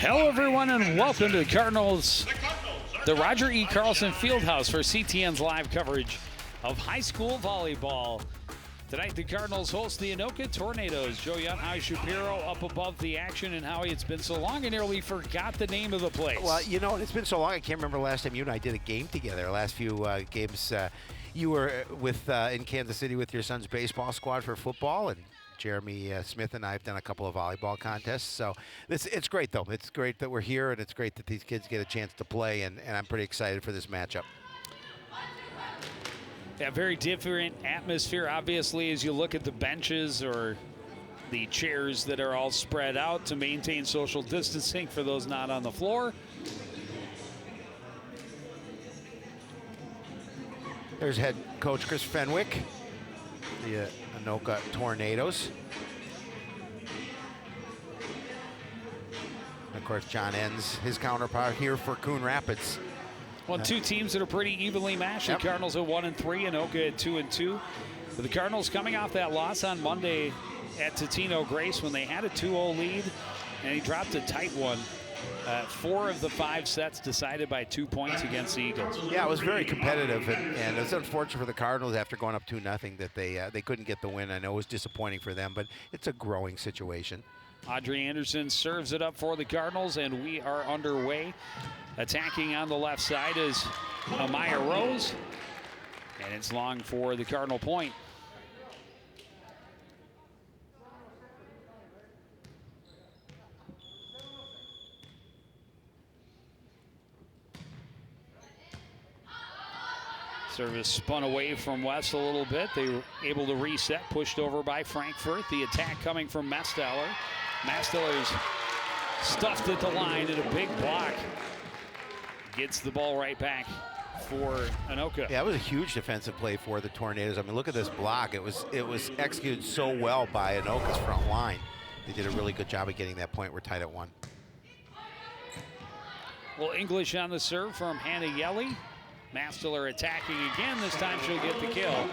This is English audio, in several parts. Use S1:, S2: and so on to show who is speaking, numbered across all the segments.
S1: Hello, everyone, and welcome to the Roger E. Carlson Fieldhouse for CTN's live coverage of high school volleyball. Tonight, the Cardinals host the Anoka Tornadoes. Joe Young, Howie Shapiro up above the action. And Howie, it's been so long, I nearly forgot the name of the place.
S2: Well, you know, it's been so long, I can't remember the last time you and I did a game together. Last few games, you were with in Kansas City with your son's baseball squad for football, and Jeremy Smith and I have done a couple of volleyball contests. So it's great, though. It's great that we're here, and it's great that these kids get a chance to play, and I'm pretty excited for this matchup.
S1: Yeah, very different atmosphere, obviously, as you look at the benches or the chairs that are all spread out to maintain social distancing for those not on the floor.
S2: There's head coach Chris Fenwick, the Anoka Tornadoes. And of course, John Enns, his counterpart here for Coon Rapids.
S1: Well, two teams that are pretty evenly matched.
S2: Yep.
S1: The Cardinals at 1-3, Anoka at 2-2. But the Cardinals coming off that loss on Monday at Totino Grace when they had a 2-0 lead, and he dropped a tight one. 4 of the 5 sets decided by 2 points against the Eagles.
S2: Yeah, it was very competitive, and it was unfortunate for the Cardinals after going up 2-0 that they couldn't get the win. I know it was disappointing for them, but it's a growing situation.
S1: Audrey Anderson serves it up for the Cardinals, and we are underway. Attacking on the left side is Amaya Rose, and it's long for the Cardinal point. Service spun away from West a little bit. They were able to reset, pushed over by Frankfurt. The attack coming from Masteller. Masteller's stuffed at the line at a big block. Gets the ball right back for Anoka.
S2: Yeah, it was a huge defensive play for the Tornadoes. I mean, look at this block. It was executed so well by Anoka's front line. They did a really good job of getting that point. We're tied at 1.
S1: Well, English on the serve from Hannah Yelly. Masteller attacking again. This time she'll get the kill.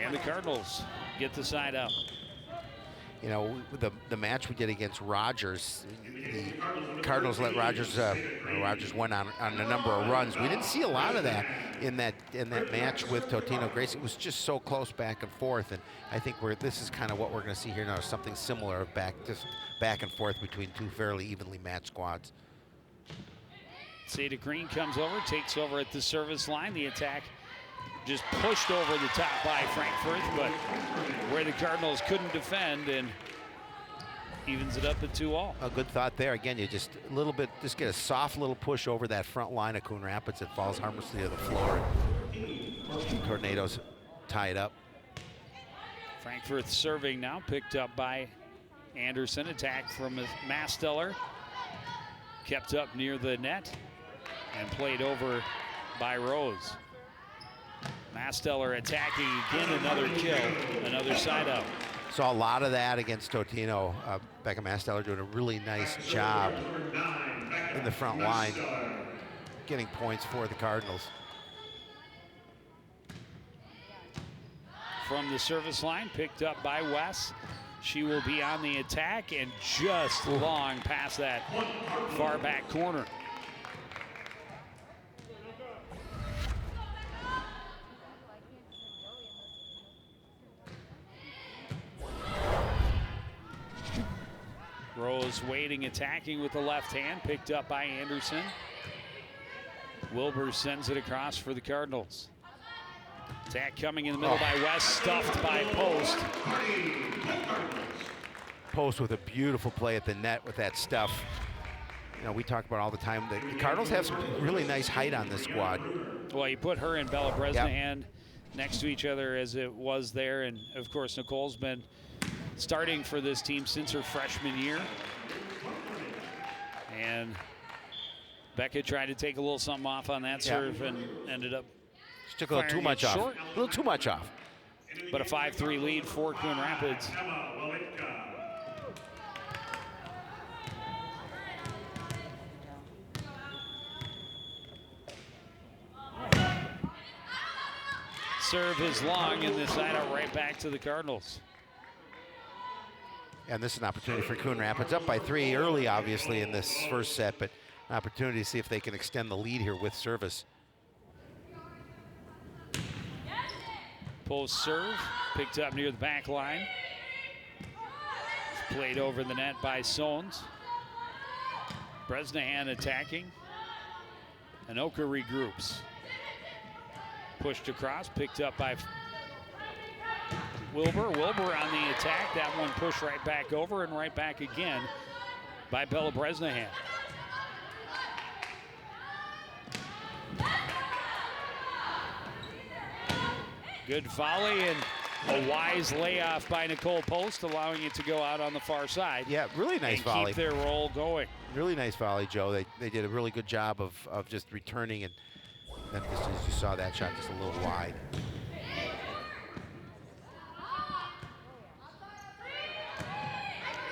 S1: And the Cardinals get the side up.
S2: You know, the match we did against Rogers, the Cardinals let Rogers went on a number of runs. We didn't see a lot of that in that match with Totino Grace. It was just so close back and forth, and I think this is kind of what we're going to see here now, something similar, just back and forth between two fairly evenly matched squads.
S1: Seda Green comes over, takes over at the service line. The attack just pushed over the top by Frankfurt, but where the Cardinals couldn't defend, and evens it up at 2-all.
S2: A good thought there. Again, you just a little bit, just get a soft little push over that front line of Coon Rapids. It falls harmlessly to the floor. Tornadoes tie it up.
S1: Frankfurt serving now, picked up by Anderson. Attack from Masteller. Kept up near the net and played over by Rose. Masteller attacking again, another kill, another side up.
S2: Saw a lot of that against Totino. Becca Masteller doing a really nice job in the front line, getting points for the Cardinals.
S1: From the service line, picked up by Wes. She will be on the attack and just long past that far back corner. Rose waiting, attacking with the left hand, picked up by Anderson. Wilbur sends it across for the Cardinals. Attack coming in the middle by West, stuffed by Post.
S2: Post with a beautiful play at the net with that stuff. You know, we talk about all the time that the Cardinals have some really nice height on this squad.
S1: Well, you put her and Bella Bresnahan next to each other as it was there, and of course Nicole's been starting for this team since her freshman year. And Becca tried to take a little something off on that serve and ended up
S2: She took a little too much off. A little too much off.
S1: But a 5-3 lead for Coon Rapids. Serve is long, and the side out right back to the Cardinals.
S2: And this is an opportunity for Coon Rapids, up by 3 early, obviously, in this first set, but an opportunity to see if they can extend the lead here with service.
S1: Post serve, picked up near the back line. Played over the net by Sones. Bresnahan attacking. Anoka regroups. Pushed across, picked up by Wilbur. Wilbur on the attack. That one pushed right back over and right back again by Bella Bresnahan. Good volley and a wise layoff by Nicole Post, allowing it to go out on the far side.
S2: Yeah, really nice volley.
S1: Keep their roll going.
S2: Really nice volley, Joe. They did a really good job of just returning, and then just as you saw that shot just a little wide.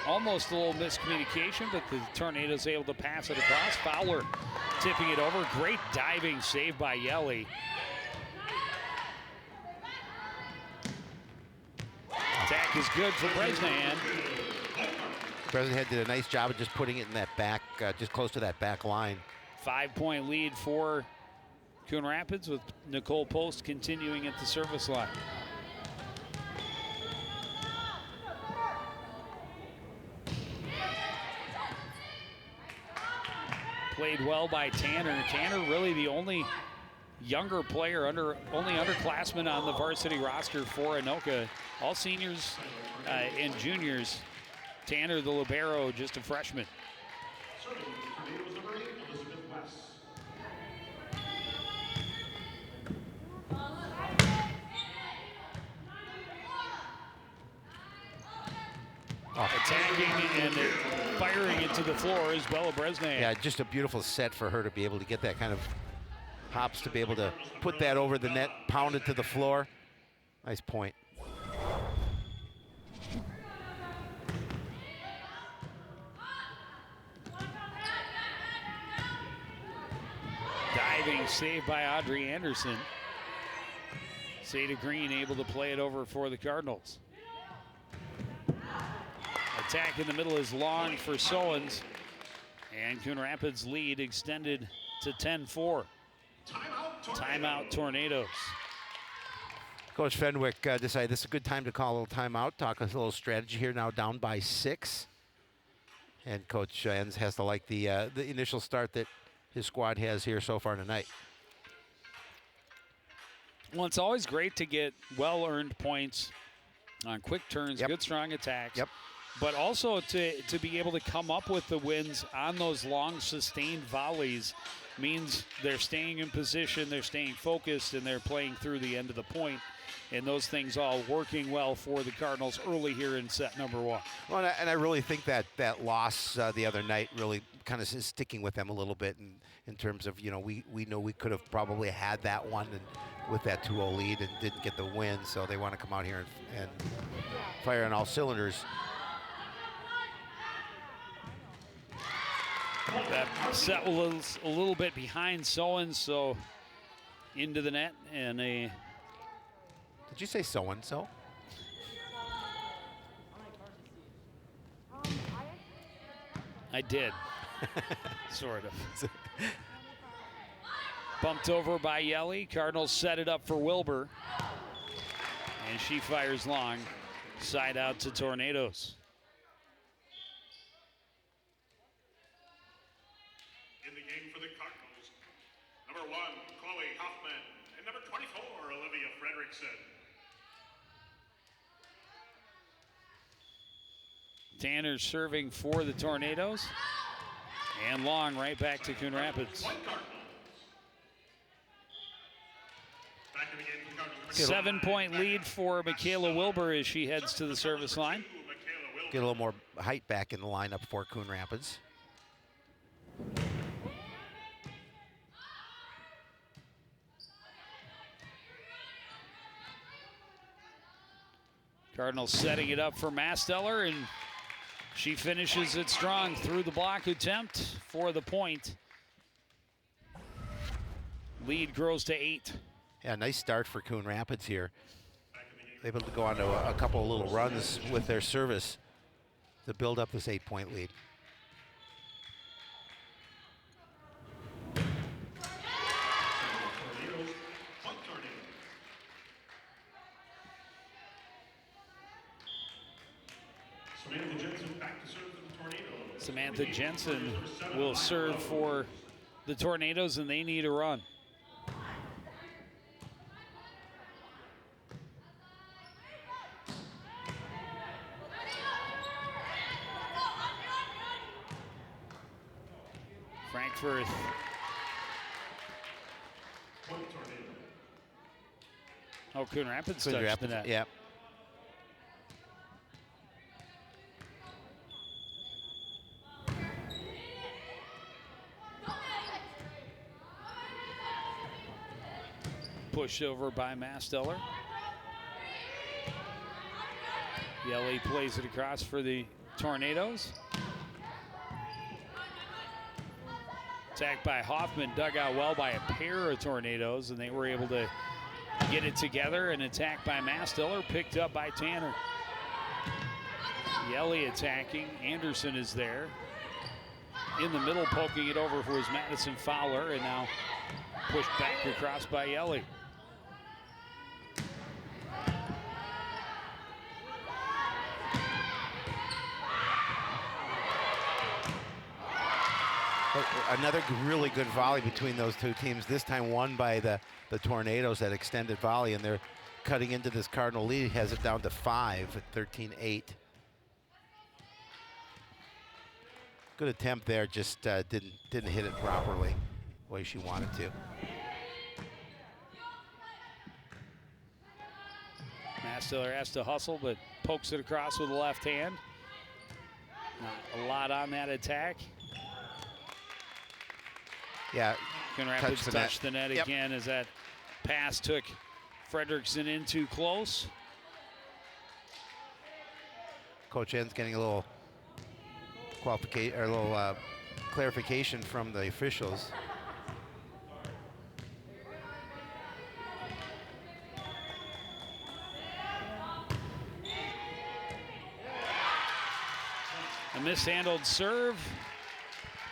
S1: Almost a little miscommunication, but the Tornadoes able to pass it across. Fowler tipping it over. Great diving save by Yelly. Attack is good for Bresnahan.
S2: Bresnahan did a nice job of just putting it in that back, just close to that back line.
S1: 5-point lead for Coon Rapids, with Nicole Post continuing at the service line. Played well by Tanner. Tanner really the only younger player, only underclassmen on the varsity roster for Anoka. All seniors and juniors. Tanner, the libero, just a freshman. Attacking and firing it to the floor is Bella Bresnahan.
S2: Yeah, just a beautiful set for her to be able to get that kind of hops, to be able to put that over the net, pound it to the floor. Nice point.
S1: Diving save by Audrey Anderson. Sada Green able to play it over for the Cardinals. Attack in the middle is long for Sowens. And Coon Rapids lead extended to 10-4. Timeout Tornadoes.
S2: Coach Fenwick decided this is a good time to call a little timeout, talk a little strategy here, now down by 6. And Coach Enns has to like the initial start that his squad has here so far tonight.
S1: Well, it's always great to get well-earned points on quick turns,
S2: Yep.
S1: good strong attacks.
S2: Yep.
S1: But also to be able to come up with the wins on those long sustained volleys means they're staying in position, they're staying focused, and they're playing through the end of the point. And those things all working well for the Cardinals early here in set number 1.
S2: Well, and I really think that loss the other night really kind of is sticking with them a little bit in terms of, we know we could have probably had that one and with that 2-0 lead and didn't get the win, so they want to come out here and fire on all cylinders.
S1: That set was a little bit behind Sowens, so into the net and a...
S2: Did you say so-and-so?
S1: I did, sort of. Bumped over by Yelly. Cardinals set it up for Wilbur. And she fires long. Side out to Tornadoes.
S3: In the game for the Cardinals, number 1, Chloe Hoffman, and number 24, Olivia Fredrickson.
S1: Tanner serving for the Tornadoes. And long right back to Coon Rapids. 7-point lead for Michaela Wilbur as she heads to the service line.
S2: Get a little more height back in the lineup for Coon Rapids.
S1: Cardinals setting it up for Masteller, and she finishes it strong through the block attempt for the point. Lead grows to 8.
S2: Yeah, nice start for Coon Rapids here. Able to go on to a couple of little runs with their service. to build up this 8-point lead.
S1: Samantha Jensen will serve for the Tornadoes, and they need a run. Frankfurt. Oh, Coon Rapids touched the net.
S2: Yeah.
S1: Pushed over by Masteller. Yelly plays it across for the Tornadoes. Attacked by Hoffman, dug out well by a pair of Tornadoes, and they were able to get it together. And attacked by Masteller, picked up by Tanner. Yelly attacking. Anderson is there. In the middle, poking it over was Madison Fowler, and now pushed back across by Yelly.
S2: Another really good volley between those two teams, this time won by the Tornadoes at extended volley, and they're cutting into this Cardinal lead, has it down to 5 at 13-8. Good attempt there, just didn't hit it properly the way she wanted to.
S1: Masteller has to hustle, but pokes it across with the left hand. Not a lot on that attack.
S2: Yeah,
S1: Coon Rapids touched the net again as that pass took Fredrickson in too close.
S2: Coach N's getting a little qualification, or a little clarification from the officials.
S1: A mishandled serve.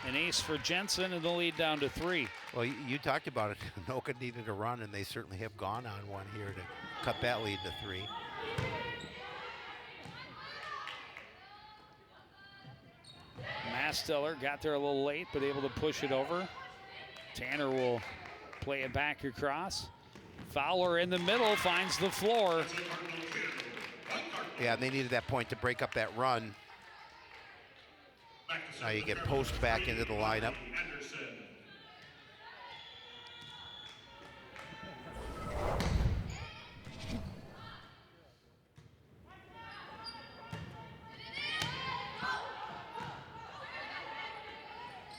S1: An ace for Jensen, and the lead down to 3.
S2: Well, you talked about it. Anoka needed a run, and they certainly have gone on one here to cut that lead to 3.
S1: Masteller got there a little late, but able to push it over. Tanner will play it back across. Fowler in the middle finds the floor.
S2: Yeah, they needed that point to break up that run. Now you get Post back into the lineup.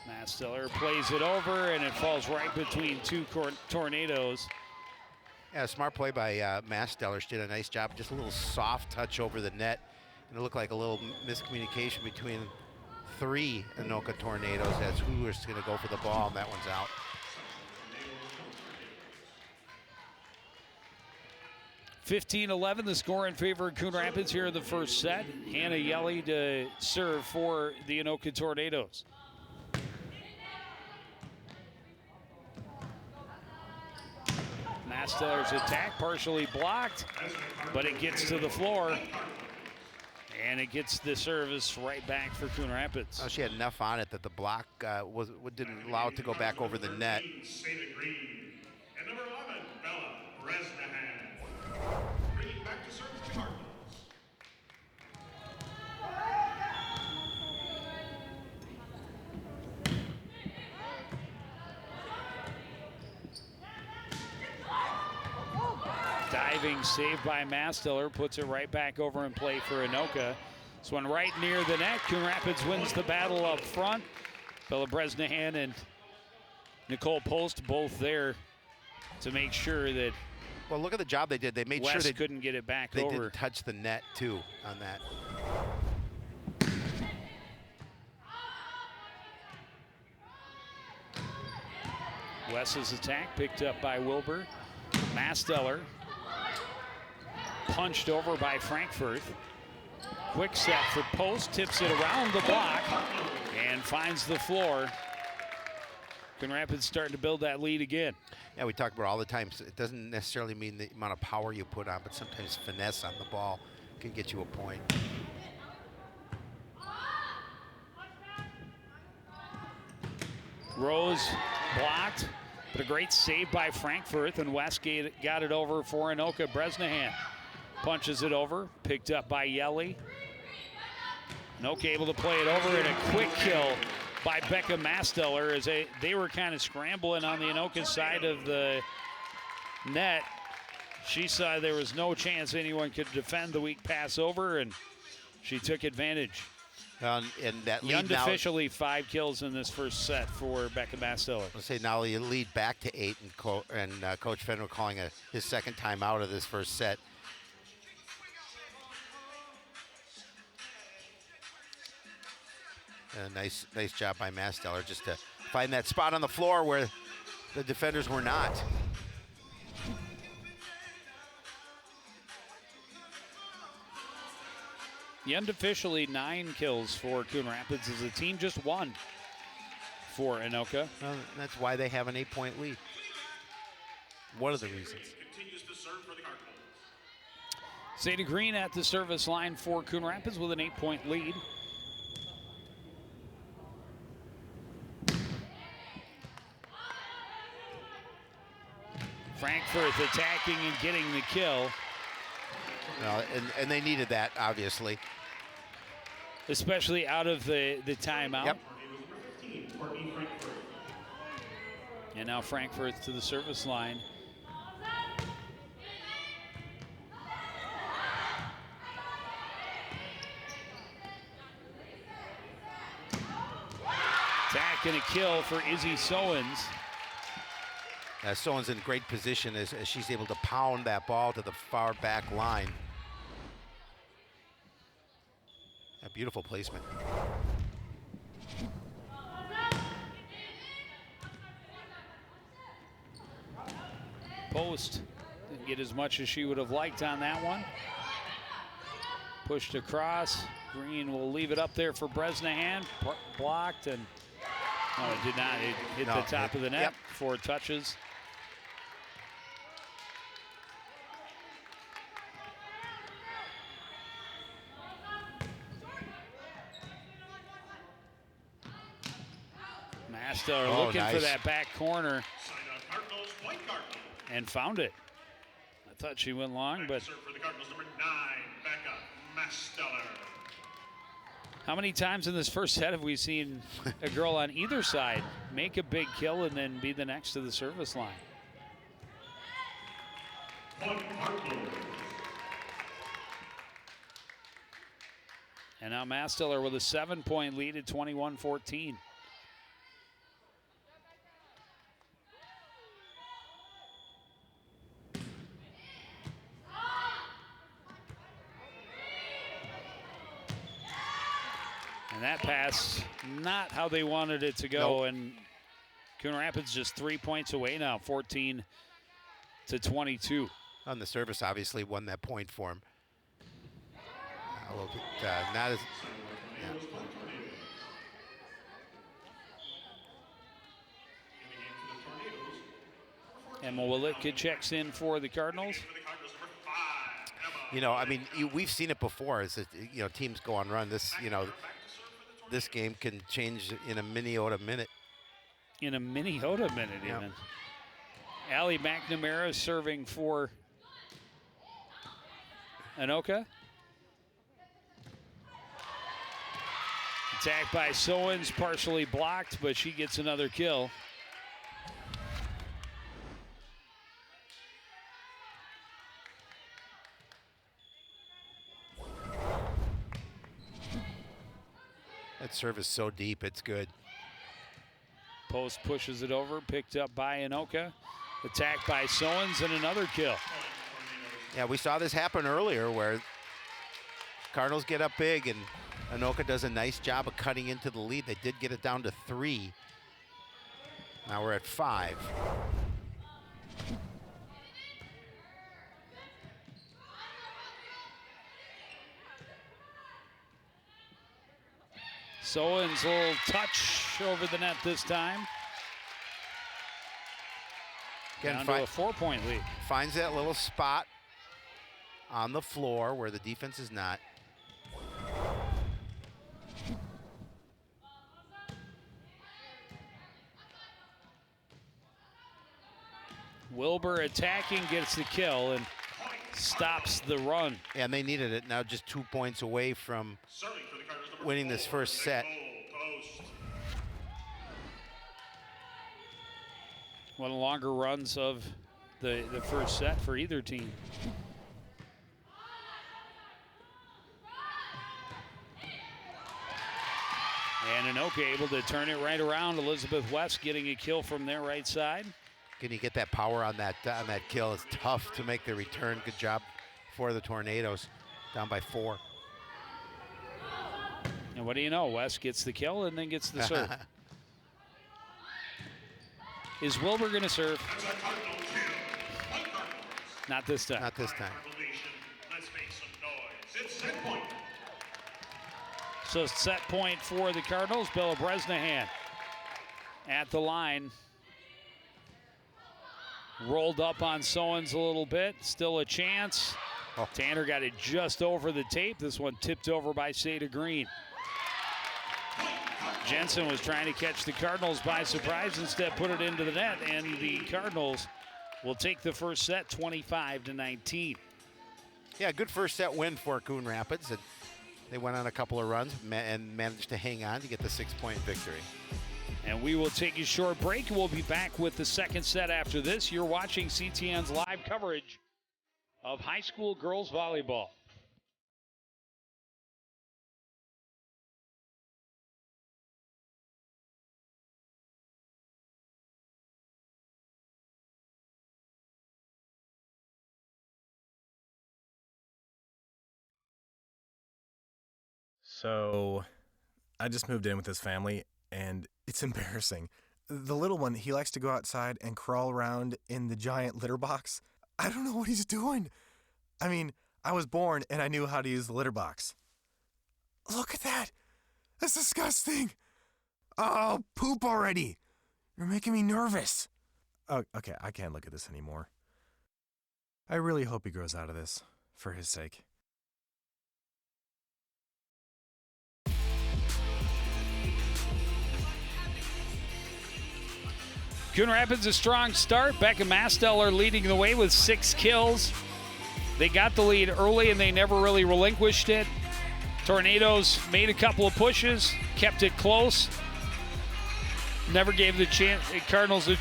S1: Masteller plays it over, and it falls right between two Tornadoes.
S2: Yeah, smart play by Masteller. She did a nice job. Just a little soft touch over the net. And it looked like a little miscommunication between 3 Anoka Tornadoes as who was going to go for the ball, and that one's out.
S1: (15-11) the score in favor of Coon Rapids here in the first set. Hannah Yelly to serve for the Anoka Tornadoes. Masteller's attack partially blocked, but it gets to the floor. And it gets the service right back for Coon Rapids.
S2: Oh, she had enough on it that the block didn't allow it to go back over the net.
S3: And number 11, Bella Bresnahan. Bringing back to serve the Cardinals.
S1: Diving save by Masteller puts it right back over in play for Anoka. This one right near the net. Coon Rapids wins the battle up front. Bella Bresnahan and Nicole Post both there to make sure that.
S2: Well, look at the job they did. They made
S1: West
S2: sure they
S1: couldn't get it back
S2: they
S1: over.
S2: didn't touch the net too on that.
S1: West's attack picked up by Wilbur. Masteller punched over by Frankfurt. Quick set for Post, tips it around the block and finds the floor. Coon Rapids starting to build that lead again.
S2: Yeah, we talk about all the time. It doesn't necessarily mean the amount of power you put on, but sometimes finesse on the ball can get you a point.
S1: Rose blocked, but a great save by Frankfurt, and Westgate got it over for Anoka. Bresnahan punches it over, picked up by Yelly. Anoka able to play it over, and a quick kill by Becca Masteller as they were kind of scrambling on the Anoka side of the net. She saw there was no chance anyone could defend the weak pass over, and she took advantage.
S2: And that lead
S1: Unofficially 5 kills in this first set for Becca Masteller.
S2: Let's say now you lead back to 8, and Coach Fenner calling his second time out of this first set. Nice job by Masteller just to find that spot on the floor where the defenders were not.
S1: The unofficially 9 kills for Coon Rapids as a team, just 1 for Anoka.
S2: Well, that's why they have an 8-point lead. One of the reasons.
S1: Zeta Green at the service line for Coon Rapids with an 8-point lead. Frankfurt attacking and getting the kill.
S2: And they needed that, obviously.
S1: Especially out of the timeout.
S2: Yep.
S1: And now Frankfurt to the service line. Attack and a kill for Izzy Sowens.
S2: Sowens in great position as she's able to pound that ball to the far back line. A beautiful placement.
S1: Post didn't get as much as she would have liked on that one. Pushed across. Green will leave it up there for Bresnahan. Blocked, and no, it did not. It hit the top of the net.
S2: Yep.
S1: 4 touches. Masteller looking for that back corner and found it. I thought she went long, but
S3: For the Cardinals, number 9, Becca Masteller.
S1: how many times in this first set have we seen a girl on either side make a big kill and then be the next to the service line? And now Masteller with a 7-point lead at 21-14. And that pass, not how they wanted it to go.
S2: Nope.
S1: And Coon Rapids just 3 points away now, 14-22.
S2: On the service, obviously won that point for him. A little bit, not as.
S1: Emma Walitka checks in for the Cardinals.
S2: You know, I mean, we've seen it before. As teams go on run. This game can change in a mini-ota minute.
S1: In a mini-ota minute,
S2: Yep.
S1: even. Allie McNamara serving for Anoka. Attack by Sowens, partially blocked, but she gets another kill.
S2: That serve is so deep, it's good.
S1: Post pushes it over, picked up by Anoka. Attack by Sowens and another kill.
S2: Yeah, we saw this happen earlier where Cardinals get up big and Anoka does a nice job of cutting into the lead. They did get it down to 3. Now we're at 5.
S1: Sowen's little touch over the net this time.
S2: Again,
S1: Down to a 4-point lead.
S2: Finds that little spot on the floor where the defense is not.
S1: Wilbur attacking, gets the kill, and stops the run.
S2: And they needed it. Now just 2 points away from winning this first set.
S1: One of the longer runs of the first set for either team. And Anoka able to turn it right around. Elizabeth West getting a kill from their right side.
S2: Can you get that power on that kill? It's tough to make the return. Good job for the Tornadoes. Down by 4.
S1: And what do you know? West gets the kill and then gets the serve. Is Wilbur going to serve? Not this time.
S2: Not this time.
S3: Let's make some noise. It's set point.
S1: So set point for the Cardinals. Bella Bresnahan at the line. Rolled up on Sowens a little bit. Still a chance.
S2: Oh.
S1: Tanner got it just over the tape. This one tipped over by Seda Green. Jensen was trying to catch the Cardinals by surprise. Instead, put it into the net, and the Cardinals will take the first set 25-19.
S2: Yeah, good first set win for Coon Rapids. And they went on a couple of runs and managed to hang on to get the 6-point victory.
S1: And we will take a short break. We'll be back with the second set after this. You're watching CTN's live coverage of high school girls volleyball.
S4: So I just moved in with his family, and it's embarrassing. The little one, he likes to go outside and crawl around in the giant litter box. I don't know what he's doing. I mean, I was born and I knew how to use the litter box. Look at that. That's disgusting. Oh, poop already. You're making me nervous. Oh, okay, I can't look at this anymore. I really hope he grows out of this, for his sake.
S1: Coon Rapids a strong start. Becca Masteller leading the way with 6 kills. They got the lead early and they never really relinquished it. Tornadoes made a couple of pushes, kept it close. Never gave the Cardinals a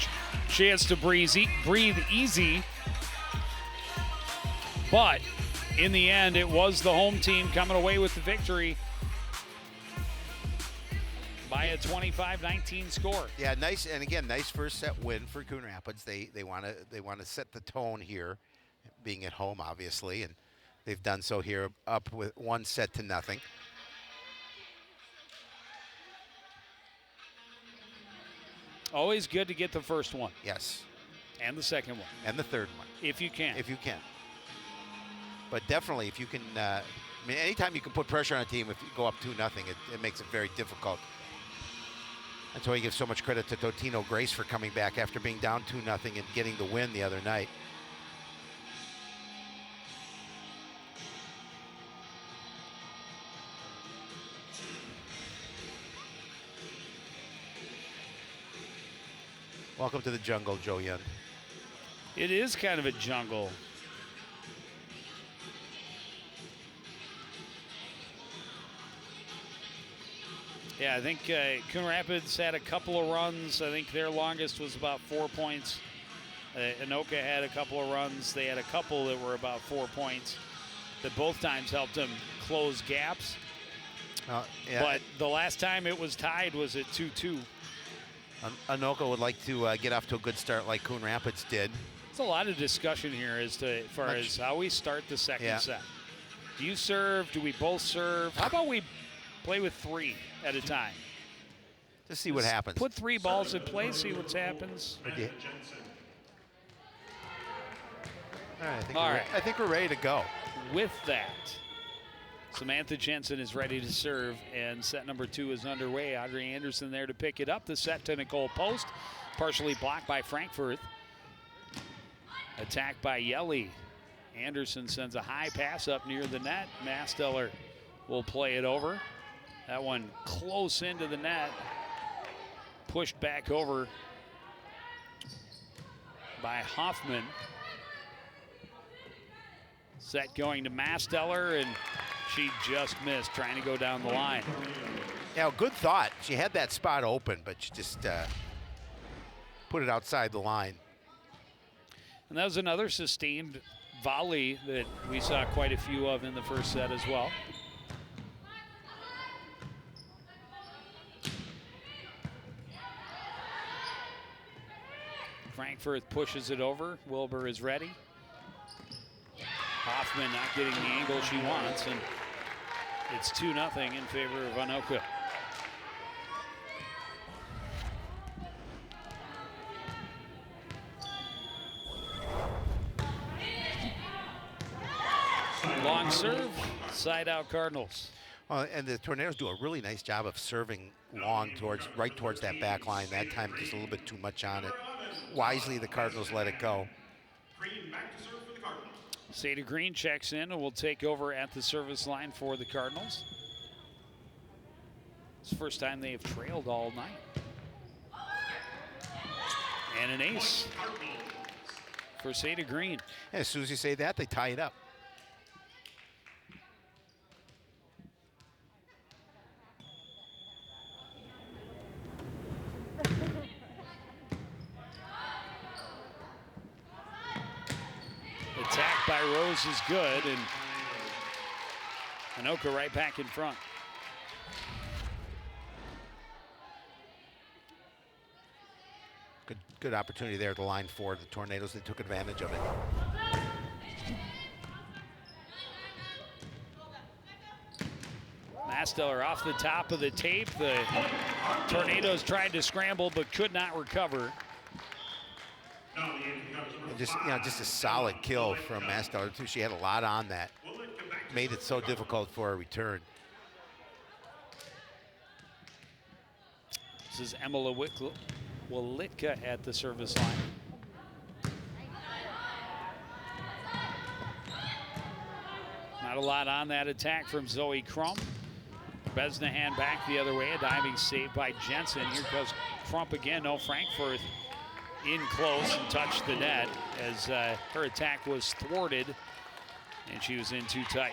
S1: chance to breathe easy. But in the end, it was the home team coming away with the victory by a 25-19 score.
S2: Yeah, nice, and again, nice first set win for Coon Rapids. They want to set the tone here, being at home, obviously, and they've done so here, up with 1-0.
S1: Always good to get the first one.
S2: Yes.
S1: And the second one.
S2: And the third one.
S1: If you can.
S2: If you can. But definitely, if you can, I mean, anytime you can put pressure on a team, if you go up 2-0, it makes it very difficult. That's why I give so much credit to Totino Grace for coming back after being down 2-0 and getting the win the other night. Welcome to the jungle, Joe Yun.
S1: It is kind of a jungle. Yeah, I think Coon Rapids had a couple of runs. I think their longest was about 4 points. Anoka had a couple of runs. They had a couple that were about 4 points that both times helped them close gaps.
S2: Yeah.
S1: But the last time it was tied was at 2-2.
S2: Anoka would like to get off to a good start like Coon Rapids did.
S1: There's a lot of discussion here as far as how we start the second set. Do you serve? Do we both serve? How about we play with 3 at a time?
S2: Just see what happens.
S1: Put 3 balls in play, see what happens.
S2: All right, I think we're ready to go.
S1: With that, Samantha Jensen is ready to serve, and set number 2 is underway. Audrey Anderson there to pick it up. The set to Nicole Post, partially blocked by Frankfurt. Attack by Yelly. Anderson sends a high pass up near the net. Masteller will play it over. That one close into the net. Pushed back over by Hoffman. Set going to Masteller, and she just missed trying to go down the line.
S2: Yeah, good thought. She had that spot open, but she just put it outside the line.
S1: And that was another sustained volley that we saw quite a few of in the first set as well. Frankfurt pushes it over. Wilbur is ready. Hoffman not getting the angle she wants, and it's 2-0 in favor of Anoka. Long serve, side out Cardinals.
S2: And the Tornadoes do a really nice job of serving long right towards that back line. That time just a little bit too much on it. Wisely, the Cardinals let it go.
S3: Green back to serve for the Cardinals.
S1: Sada Green checks in and will take over at the service line for the Cardinals. It's the first time they have trailed all night. And an ace for Sada Green.
S2: And as soon as you say that, they tie it up.
S1: Attack by Rose is good, and Anoka right back in front.
S2: Good opportunity there at the line for the Tornadoes. They took advantage of it.
S1: Masteller off the top of the tape. The Tornadoes tried to scramble but could not recover.
S2: And just a solid kill from Masteller too. She had a lot on that. Made it so difficult for a return.
S1: This is Emma Walitka at the service line. Not a lot on that attack from Zoe Crump. Bresnahan back the other way, a diving save by Jensen. Here goes Crump again. No, Frankfurt in close and touched the net as her attack was thwarted and she was in too tight.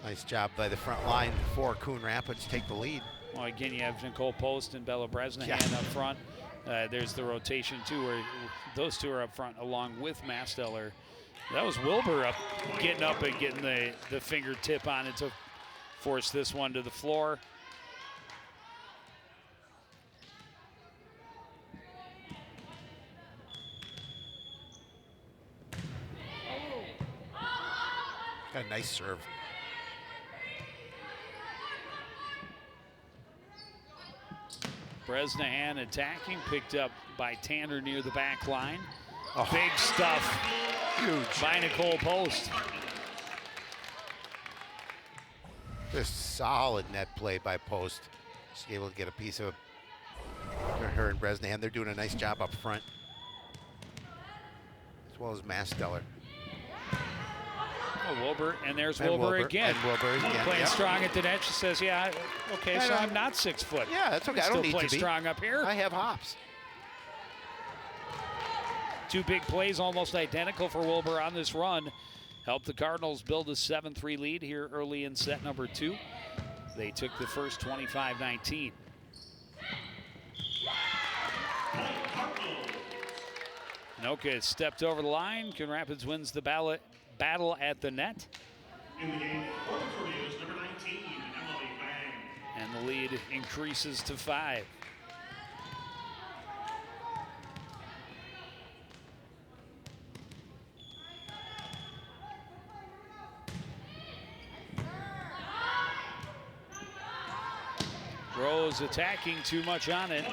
S2: Nice job by the front line for Coon Rapids take the lead.
S1: Well, again, you have Nicole Post and Bella Bresnahan up front. There's the rotation too, where those two are up front along with Masteller. That was Wilbur getting up and getting the fingertip on it to force this one to the floor.
S2: Got a nice serve.
S1: Bresnahan attacking, picked up by Tanner near the back line.
S2: Oh.
S1: Big stuff.
S2: Huge.
S1: By Nicole Post.
S2: Just solid net play by Post. She's able to get a piece of her and Bresnahan. They're doing a nice job up front, as well as Masteller.
S1: Oh, Wilbur, and there's Wilbur again.
S2: And Wilbur again.
S1: Playing strong at the net. She says, yeah, okay, so I'm not 6 foot.
S2: Yeah, that's okay. I
S1: Still
S2: don't need
S1: play
S2: to be
S1: strong up here.
S2: I have hops.
S1: Two big plays, almost identical for Wilbur on this run. Helped the Cardinals build a 7-3 lead here early in set number 2. They took the first 25-19. Anoka stepped over the line. Coon Rapids wins the battle at the net.
S3: In the game, for the Tornadoes, number 19, Emily Bang.
S1: And the lead increases to 5. Rose attacking, too much on it.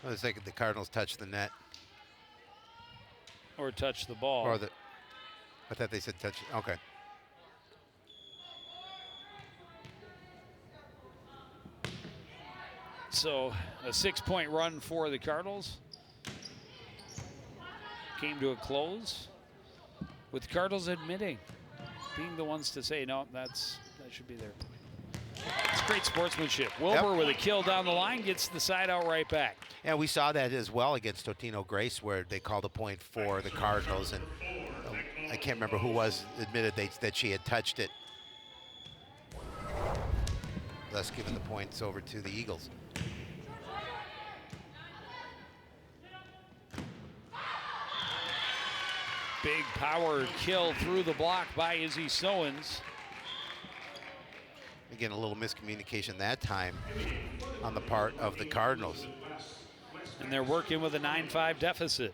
S2: I was thinking the Cardinals touched the net.
S1: Or touch the ball.
S2: Or the, I thought they said touch. Okay.
S1: So a 6-point run for the Cardinals came to a close, with the Cardinals admitting, being the ones to say, no, that should be their point. It's great sportsmanship. Wilbur with a kill down the line gets the side out right back.
S2: And we saw that as well against Totino Grace, where they called a point for the Cardinals, and I can't remember who was admitted that she had touched it, thus giving the points over to the Eagles.
S1: Big power kill through the block by Izzy Sowens.
S2: Again, a little miscommunication that time on the part of the Cardinals.
S1: And they're working with a 9-5 deficit.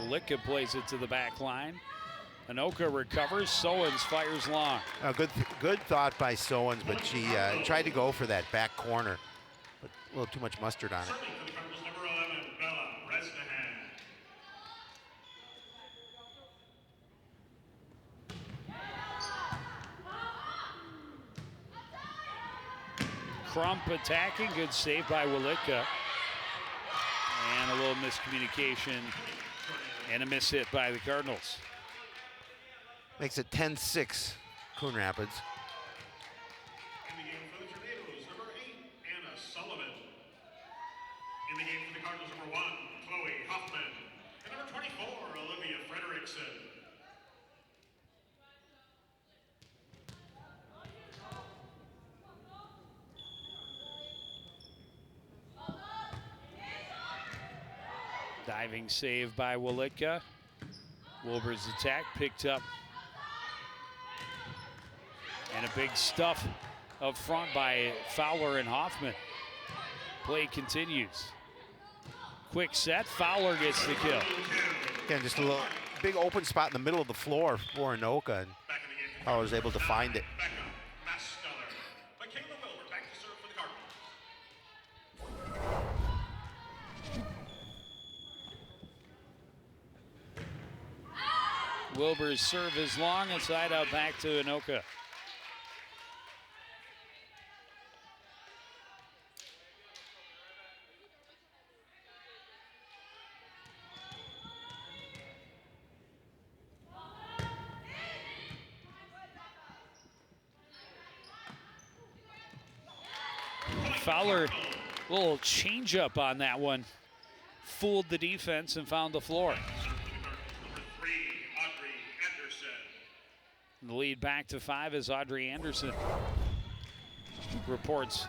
S1: Litka plays it to the back line. Anoka recovers. Sowens fires long.
S2: Good thought by Sowens, but she tried to go for that back corner, but a little too much mustard on it.
S3: Serving for the Cardinals, number 11, Bella Bresnahan.
S1: Crump attacking. Good save by Wilitka. And a little miscommunication and a miss hit by the Cardinals.
S2: Makes it 10-6, Coon Rapids.
S3: In the game for the Tornadoes, number 8, Anna Sullivan. In the game for the Cardinals, number 1, Chloe Hoffman. And number 24, Olivia Frederickson.
S1: Diving save by Wilitka. Wilbur's attack picked up. And a big stuff up front by Fowler and Hoffman. Play continues. Quick set, Fowler gets the kill.
S2: Again, just a little big open spot in the middle of the floor for Anoka, and Fowler was able to find it.
S1: Wilbur's serve is long and side out back to Anoka. Fowler, little change up on that one. Fooled the defense and found the floor. The lead back to 5 as Audrey Anderson reports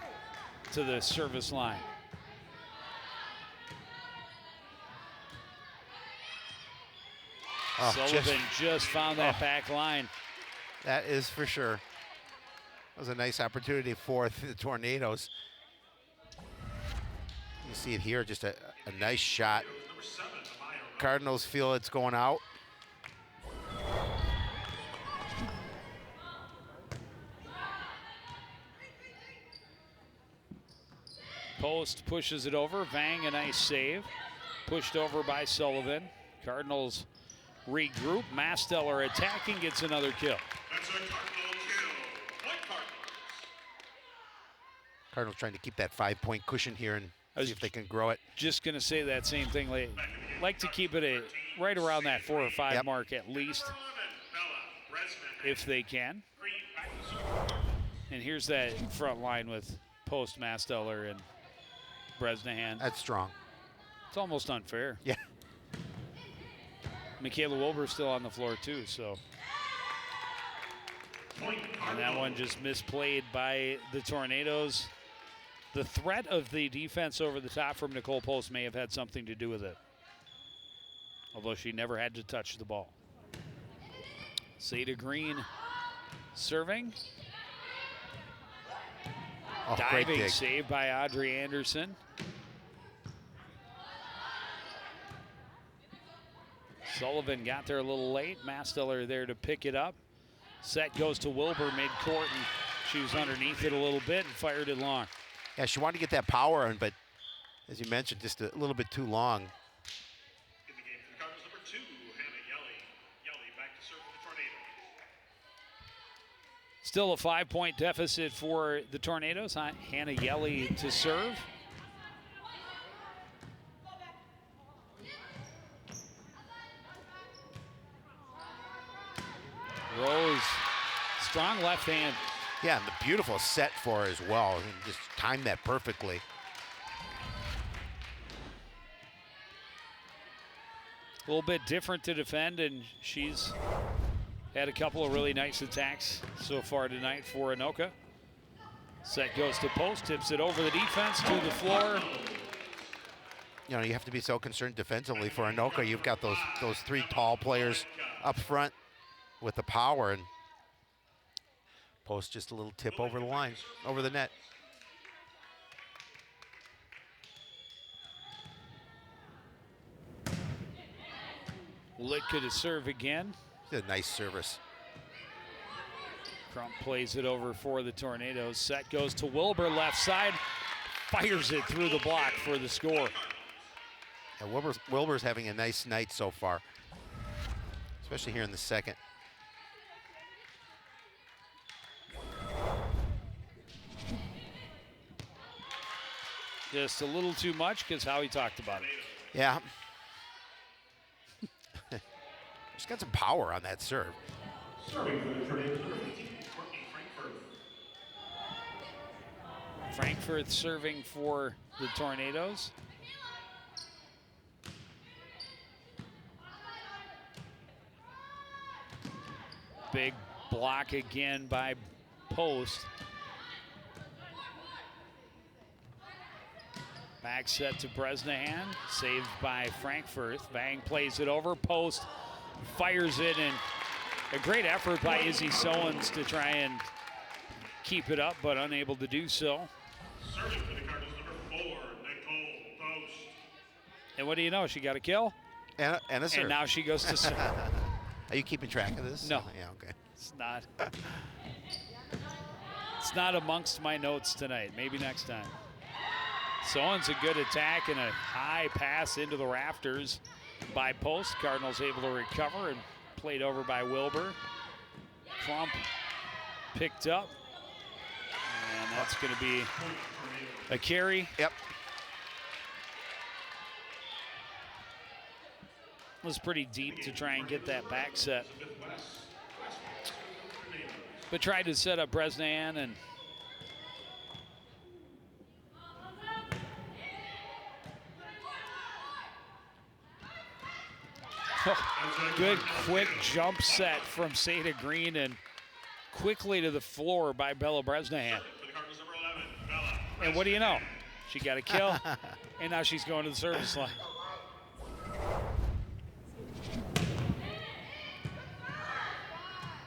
S1: to the service line.
S2: Oh,
S1: Sullivan just found that back line.
S2: That is for sure. That was a nice opportunity for the Tornadoes. You see it here, just a nice shot. Cardinals feel it's going out.
S1: Post pushes it over. Vang, a nice save. Pushed over by Sullivan. Cardinals regroup. Masteller attacking, gets another kill.
S3: That's a Cardinal kill. Point Cardinals.
S2: Cardinals trying to keep that 5-point cushion here and see if they can grow it.
S1: Just going to say that same thing. Like to keep it right around that 4 or 5 mark at least, if they can. And here's that front line with Post, Masteller, and Bresnahan.
S2: That's strong.
S1: It's almost unfair.
S2: Yeah.
S1: Michaela Wilbur's still on the floor too, so. And that one just misplayed by the Tornadoes. The threat of the defense over the top from Nicole Post may have had something to do with it, although she never had to touch the ball. Seda Green serving.
S2: Oh, great
S1: Diving
S2: dig.
S1: save by Audrey Anderson. Sullivan got there a little late. Masteller there to pick it up. Set goes to Wilbur midcourt, and she was underneath it a little bit and fired it long.
S2: Yeah, she wanted to get that power in, but as you mentioned, just a little bit too long.
S3: In the game for the Cardinals, number 2, Hannah Yelly. Yelly back to serve for the Tornadoes.
S1: Still a 5-point deficit for the Tornadoes. Hannah Yelly to serve. Rose, strong left hand.
S2: Yeah, and the beautiful set for her as well. And just timed that perfectly.
S1: A little bit different to defend, and she's had a couple of really nice attacks so far tonight for Anoka. Set goes to post, tips it over the defense to the floor.
S2: You know, you have to be so concerned defensively for Anoka. You've got those 3 tall players up front with the power, and post just a little tip over the line, over the net.
S1: Litka to serve again.
S2: It's a nice service.
S1: Crump plays it over for the Tornadoes. Set goes to Wilbur, left side, fires it through the block for the score.
S2: Yeah, Wilbur's having a nice night so far, especially here in the second.
S1: Just a little too much because Howie talked about it.
S2: Yeah. She's got some power on that serve.
S3: Serving for the Tornadoes, number 15, Courtney Frankfurt.
S1: Frankfurt serving for the Tornadoes. Big block again by Post. Back set to Bresnahan, saved by Frankfurt. Vang plays it over, Post fires it, and a great effort by Izzy Sowens to try and keep it up, but unable to do so.
S3: Serving for the Cardinals, number 4, Nicole Post.
S1: And what do you know? She got a kill,
S2: And a serve.
S1: and now she goes to serve.
S2: Are you keeping track of this?
S1: No.
S2: Yeah, okay.
S1: It's not. It's not amongst my notes tonight. Maybe next time. Sowens a good attack and a high pass into the rafters by Post. Cardinals able to recover and played over by Wilbur. Crump picked up, and that's going to be a carry.
S2: Yep.
S1: Was pretty deep to try and get that back set, but tried to set up Bresnahan, and good quick jump set from Seda Green and quickly to the floor by Bella Bresnahan.
S3: For the Cardinals, number 11, Bella.
S1: And what do you know? She got a kill, and now she's going to the service line.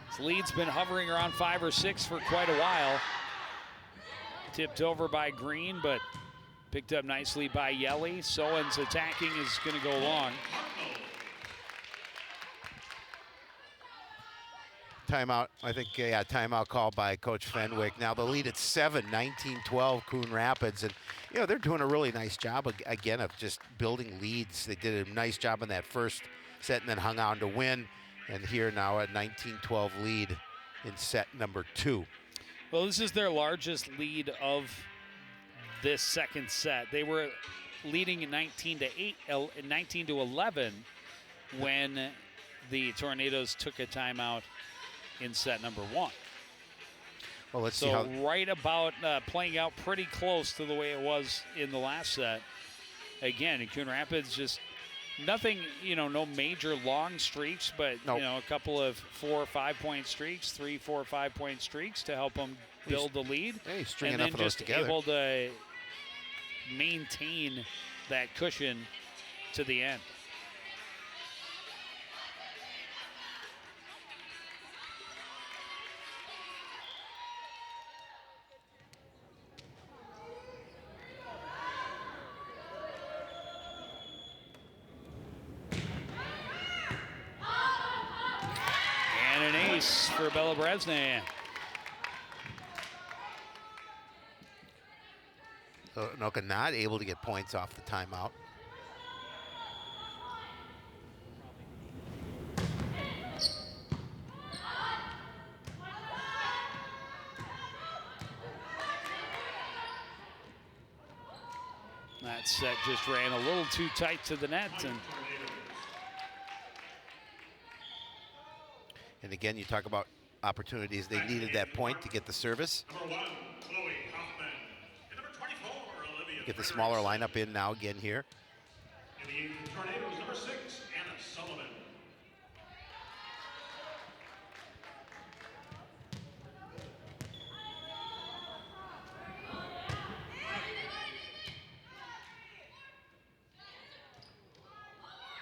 S1: This lead's been hovering around 5 or 6 for quite a while. Tipped over by Green, but picked up nicely by Yelly. Sowens attacking is going to go long.
S2: Timeout, I think, yeah, timeout call by Coach Fenwick. Now the lead at 7, 19-12, Coon Rapids. And, you know, they're doing a really nice job, again, of just building leads. They did a nice job in that first set and then hung on to win. And here now a 19-12 lead in set number 2.
S1: Well, this is their largest lead of this second set. They were leading in 19-11 when the Tornadoes took a timeout in set number 1.
S2: Well, let's see
S1: So
S2: how.
S1: right about playing out pretty close to the way it was in the last set. Again, in Coon Rapids, just nothing, you know, no major long streaks, but,
S2: Nope.
S1: you know, a couple of 4 or 5 point streaks, 3, 4, 5 point streaks to help them build the lead.
S2: Hey, string
S1: and
S2: enough
S1: then
S2: of those
S1: just
S2: together.
S1: able to maintain that cushion to the end. ace for Bella Brezhnev.
S2: So Anoka not able to get points off the timeout.
S1: That set just ran a little too tight to the net.
S2: And again, you talk about opportunities. They needed that point to get the service. Get the smaller lineup in now again here.
S3: In the game for the Tornadoes, number 6, Anna Sullivan.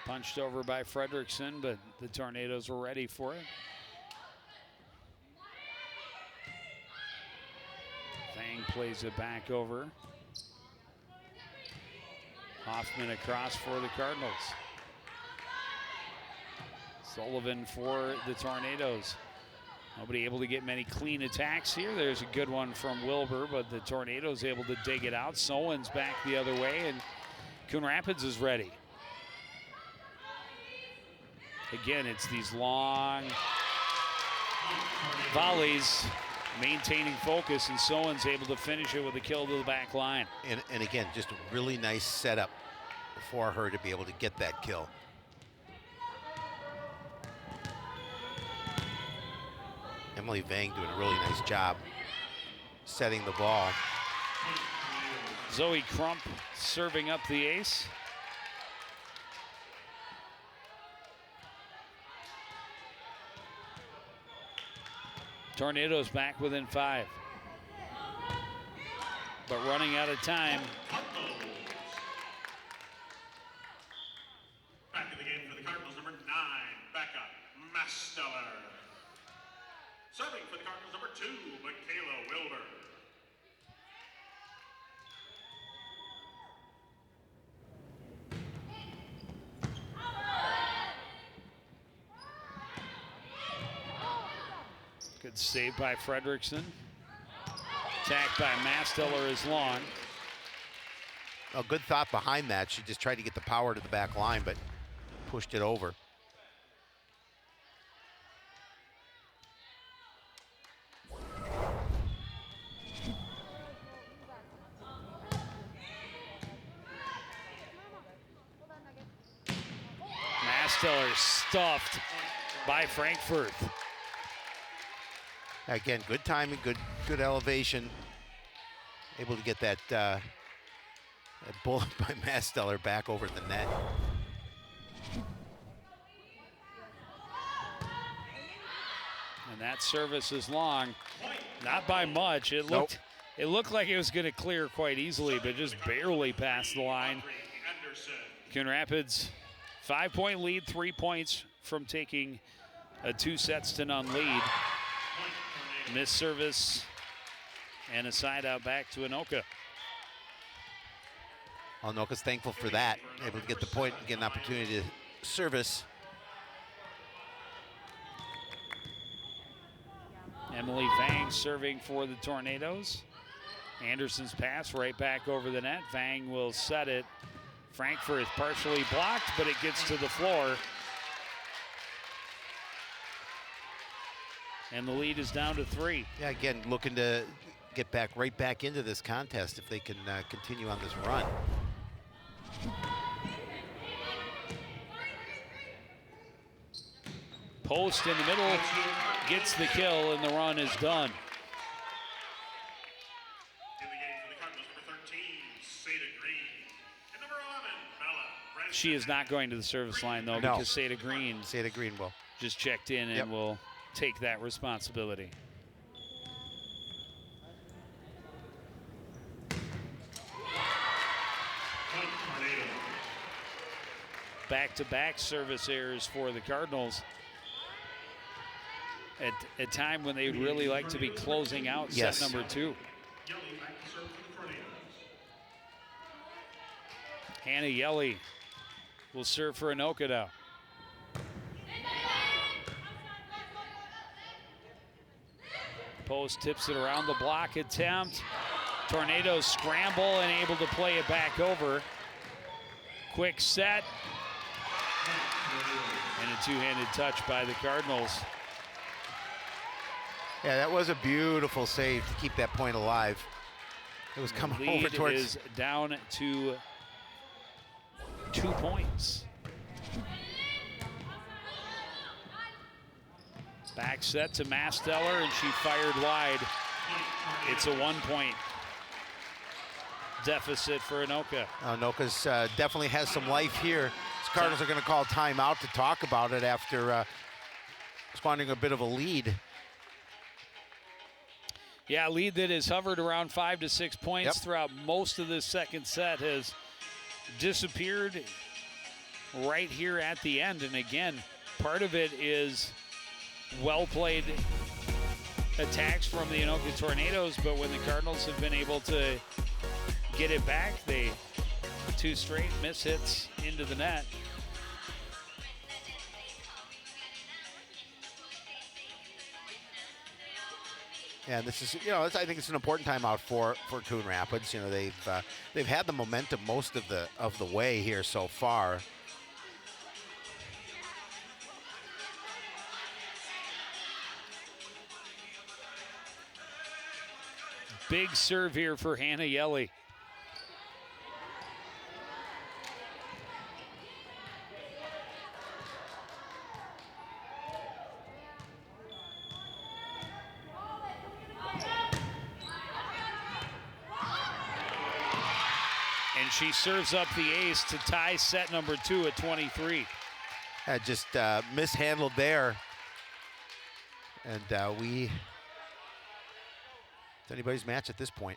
S1: Punched over by Fredrickson, but the Tornadoes were ready for it. Fang plays it back over. Hoffman across for the Cardinals. Sullivan for the Tornadoes. Nobody able to get many clean attacks here. There's a good one from Wilbur, but the Tornadoes able to dig it out. Sowen's back the other way, and Coon Rapids is ready. Again, it's these long volleys, maintaining focus, and Sowen's able to finish it with a kill to the back line.
S2: And again, just a really nice setup for her to be able to get that kill. Emily Vang doing a really nice job setting the ball.
S1: Zoe Crump serving up the ace. Tornadoes back within 5. But running out of time.
S3: Back in the game for the Cardinals, number 9, Becca Masteller. Serving for the Cardinals, number 2, Michaela Wilbur.
S1: Good save by Fredrickson. Attack by Masteller is long.
S2: A good thought behind that. She just tried to get the power to the back line, but pushed it over.
S1: Masteller stuffed by Frankfurt.
S2: Again, good timing, good elevation. Able to get that bullet by Masteller back over the net.
S1: And that service is long, not by much. It looked like it was going to clear quite easily, but just barely past the line. Coon Rapids, 5-point lead, 3 points from taking a 2-0 lead. Missed service and a side out back to Anoka.
S2: Anoka's thankful for that. Able to get the point and get an opportunity to service.
S1: Emily Vang serving for the Tornadoes. Anderson's pass right back over the net. Vang will set it. Frankfurt is partially blocked, but it gets to the floor. And the lead is down to 3.
S2: Yeah, again, looking to get right back into this contest if they can continue on this run.
S1: Post in the middle gets the kill, and the run is done.
S3: In the game for the Cardinals, number 13, Seda Green. And number 11, Bella Brezhnev.
S1: She is not going to the service line, though,
S2: No.
S1: because Seda Green
S2: will.
S1: just checked in and will take that responsibility. Back-to-back service errors for the Cardinals at a time when they'd really like to be closing out set number 2. Hannah Yelly will serve for Anoka now. Post tips it around the block attempt. Tornadoes scramble and able to play it back over. Quick set. And a two-handed touch by the Cardinals.
S2: Yeah, that was a beautiful save to keep that point alive. It was coming over
S1: Lead
S2: towards.
S1: is down to 2 points. Back set to Masteller, and she fired wide. It's a 1 point deficit for Anoka.
S2: Anoka's definitely has some life here. The Cardinals are going to call timeout to talk about it after squandering a bit of a lead.
S1: Yeah, a lead that has hovered around 5 to 6 points throughout most of this second set has disappeared right here at the end. And again, part of it is well-played attacks from the Anoka Tornadoes, but when the Cardinals have been able to get it back, they 2 straight miss hits into the net.
S2: Yeah, this is, I think it's an important timeout for Coon Rapids. They've had the momentum most of the way here so far.
S1: Big serve here for Hannah Yelly. And she serves up the ace to tie set number 2 at 23.
S2: Just mishandled there. And it's anybody's match at this point.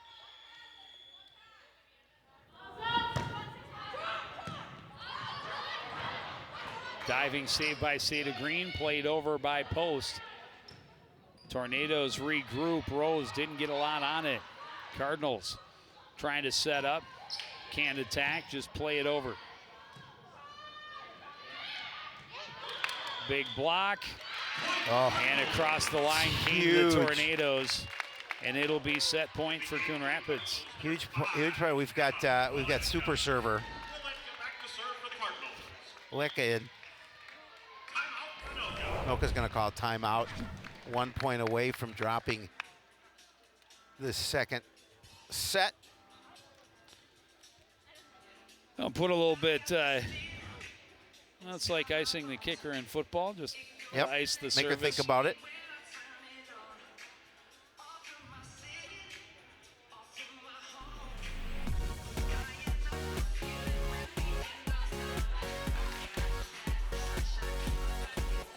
S1: Diving save by Seda Green, played over by Post. Tornadoes regroup. Rose didn't get a lot on it. Cardinals trying to set up. Can't attack, just play it over. Big block. And across the line came the Tornadoes. And it'll be set point for Coon Rapids.
S2: Huge play. We've got super server Licka in. Anoka's going to call timeout. 1 point away from dropping the second set.
S1: I'll put a little bit. It's like icing the kicker in football. Just ice the service.
S2: Make her think about it.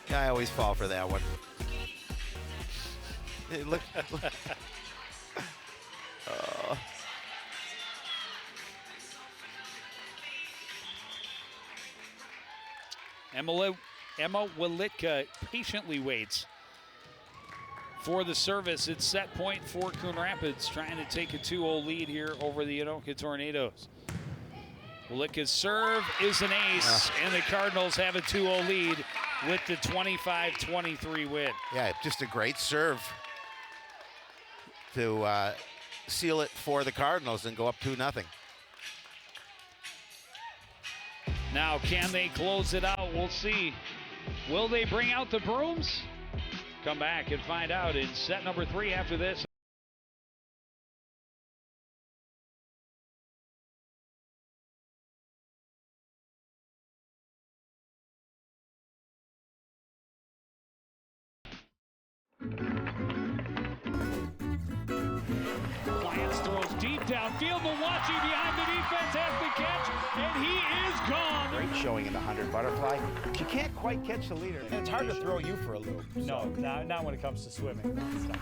S2: I always fall for that one. Hey, look.
S1: Emma Wilitka patiently waits for the service. It's set point for Coon Rapids, trying to take a 2-0 lead here over the Anoka Tornadoes. Wilitka's serve is an ace, and the Cardinals have a 2-0 lead with the 25-23 win.
S2: Yeah, just a great serve to seal it for the Cardinals and go up 2-0.
S1: Now, can they close it out? We'll see. Will they bring out the brooms? Come back and find out in set number 3 after this. Plants throws deep downfield, but watching behind the defense has the catch, and he is gone.
S5: Great showing in the 100 butterfly. She can't quite catch the leader. And it's hard to throw you for a loop.
S6: No, not when it comes to swimming. No, it's not.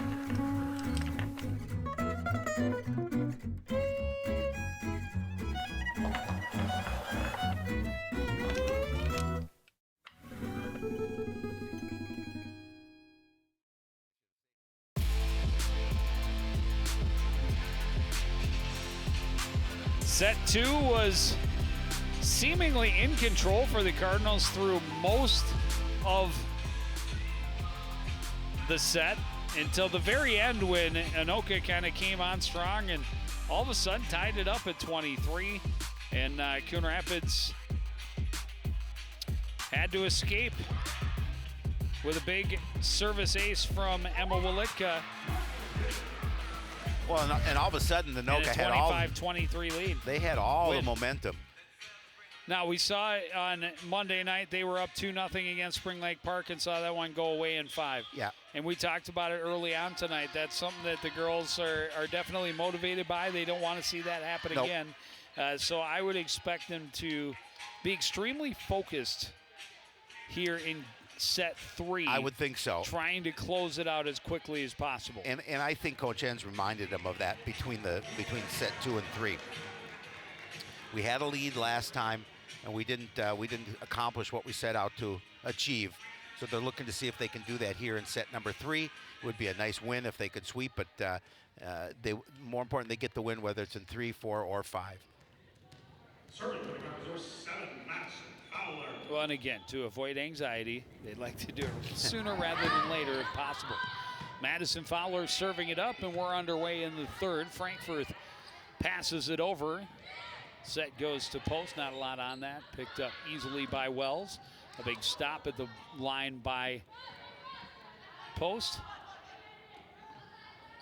S1: Set 2 was seemingly in control for the Cardinals through most of the set. until the very end when Anoka kind of came on strong and all of a sudden tied it up at 23. And Coon Rapids had to escape with a big service ace from Emma Wolitka.
S2: Well, and all of a sudden, the Anoka had all
S1: 25-23 lead.
S2: They had all the momentum.
S1: Now, we saw on Monday night they were up 2-0 against Spring Lake Park and saw that one go away in 5.
S2: Yeah.
S1: And we talked about it early on tonight. That's something that the girls are definitely motivated by. They don't want to see that happen again. So I would expect them to be extremely focused here in set 3.
S2: I would think so.
S1: Trying to close it out as quickly as possible.
S2: And I think Coach Enns reminded them of that between set 2 and 3. We had a lead last time, and we didn't accomplish what we set out to achieve. So they're looking to see if they can do that here in set number 3. It would be a nice win if they could sweep, but more important, they get the win whether it's in 3, 4, or 5.
S3: Serving for the Cardinals, 7, Madison Fowler.
S1: Well, and again, to avoid anxiety, they'd like to do it sooner rather than later if possible. Madison Fowler serving it up, and we're underway in the 3rd. Frankfurt passes it over. Set goes to post, not a lot on that. Picked up easily by Wells. A big stop at the line by post.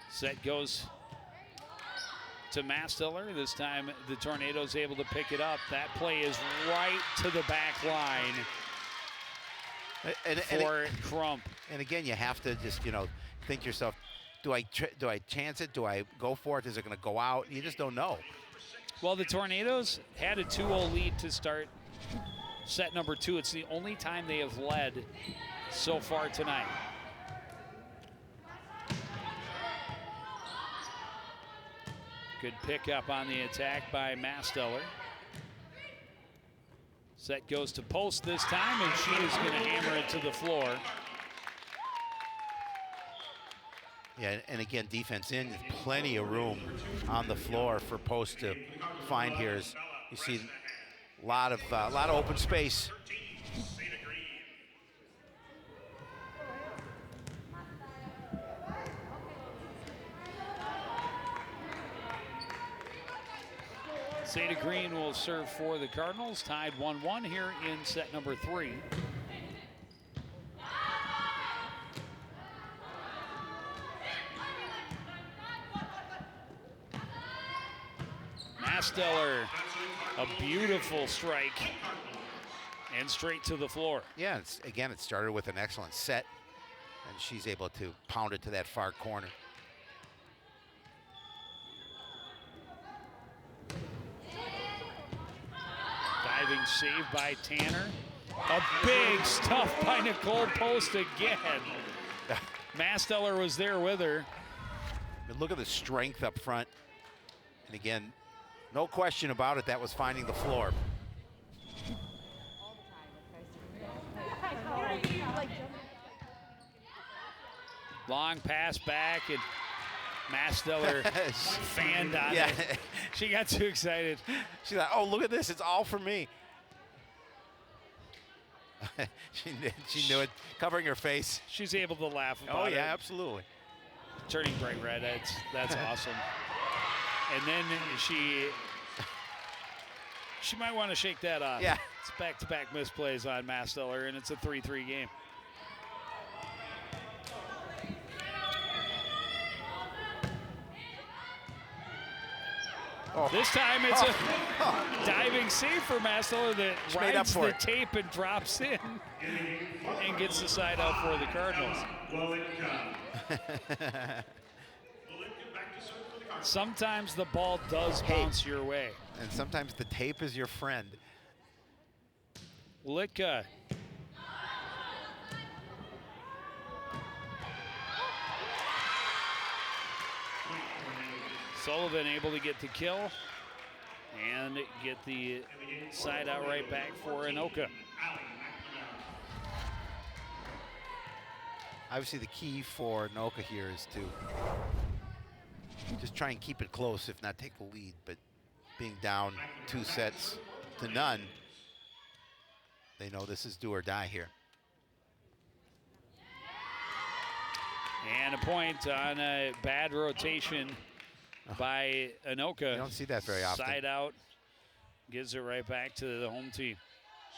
S1: Set goes to Mastiller. This time the Tornadoes able to pick it up. That play is right to the back line for Crump.
S2: And again, you have to just, think to yourself, do I chance it? Do I go for it? Is it going to go out? You just don't know.
S1: Well, the Tornadoes had a 2-0 lead to start set number 2. It's the only time they have led so far tonight. Good pickup on the attack by Mastiller. Set goes to post this time, and she is going to hammer it to the floor.
S2: Yeah, and again, defense in, plenty of room on the floor for post to find here. As you see, a lot of open space.
S1: Zeta Green will serve for the Cardinals, tied 1-1 here in set number 3. Mastiller, a beautiful strike, and straight to the floor.
S2: Yeah, it started with an excellent set, and she's able to pound it to that far corner.
S1: Diving save by Tanner. A big stuff by Nicole Post again. Mastiller was there with her.
S2: But look at the strength up front. And again, no question about it, that was finding the floor.
S1: Long pass back, and Mastiller fanned on it. She got too excited.
S2: She's like, oh, look at this, it's all for me. she knew it, covering her face.
S1: She's able to laugh about it.
S2: Oh, yeah, absolutely.
S1: Turning bright red, that's awesome. And then she might want to shake that off.
S2: Yeah.
S1: It's back-to-back misplays on Mastiller, and it's a 3-3 game.
S2: Oh.
S1: This time it's a diving save for Mastiller that rides the tape and drops in and gets the side out for the Cardinals. Sometimes the ball does bounce your way.
S2: And sometimes the tape is your friend.
S1: Litka. Sullivan able to get the kill and get the side out right back for Anoka.
S2: Obviously the key for Anoka here is to just try and keep it close, if not take the lead, but being down 2 sets to none, they know this is do or die here.
S1: And a point on a bad rotation by Anoka.
S2: You don't see that very often.
S1: Side out, gives it right back to the home team.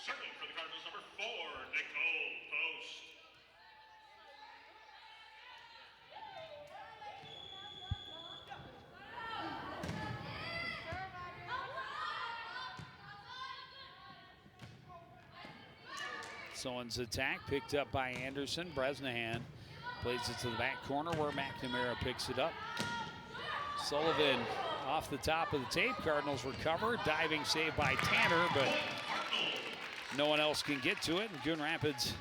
S3: Serving for the Cardinals, number 4, Nicole Post.
S1: Someone's attack picked up by Anderson. Bresnahan plays it to the back corner where McNamara picks it up. Sullivan off the top of the tape. Cardinals recover. Diving save by Tanner, but no one else can get to it. And Coon Rapids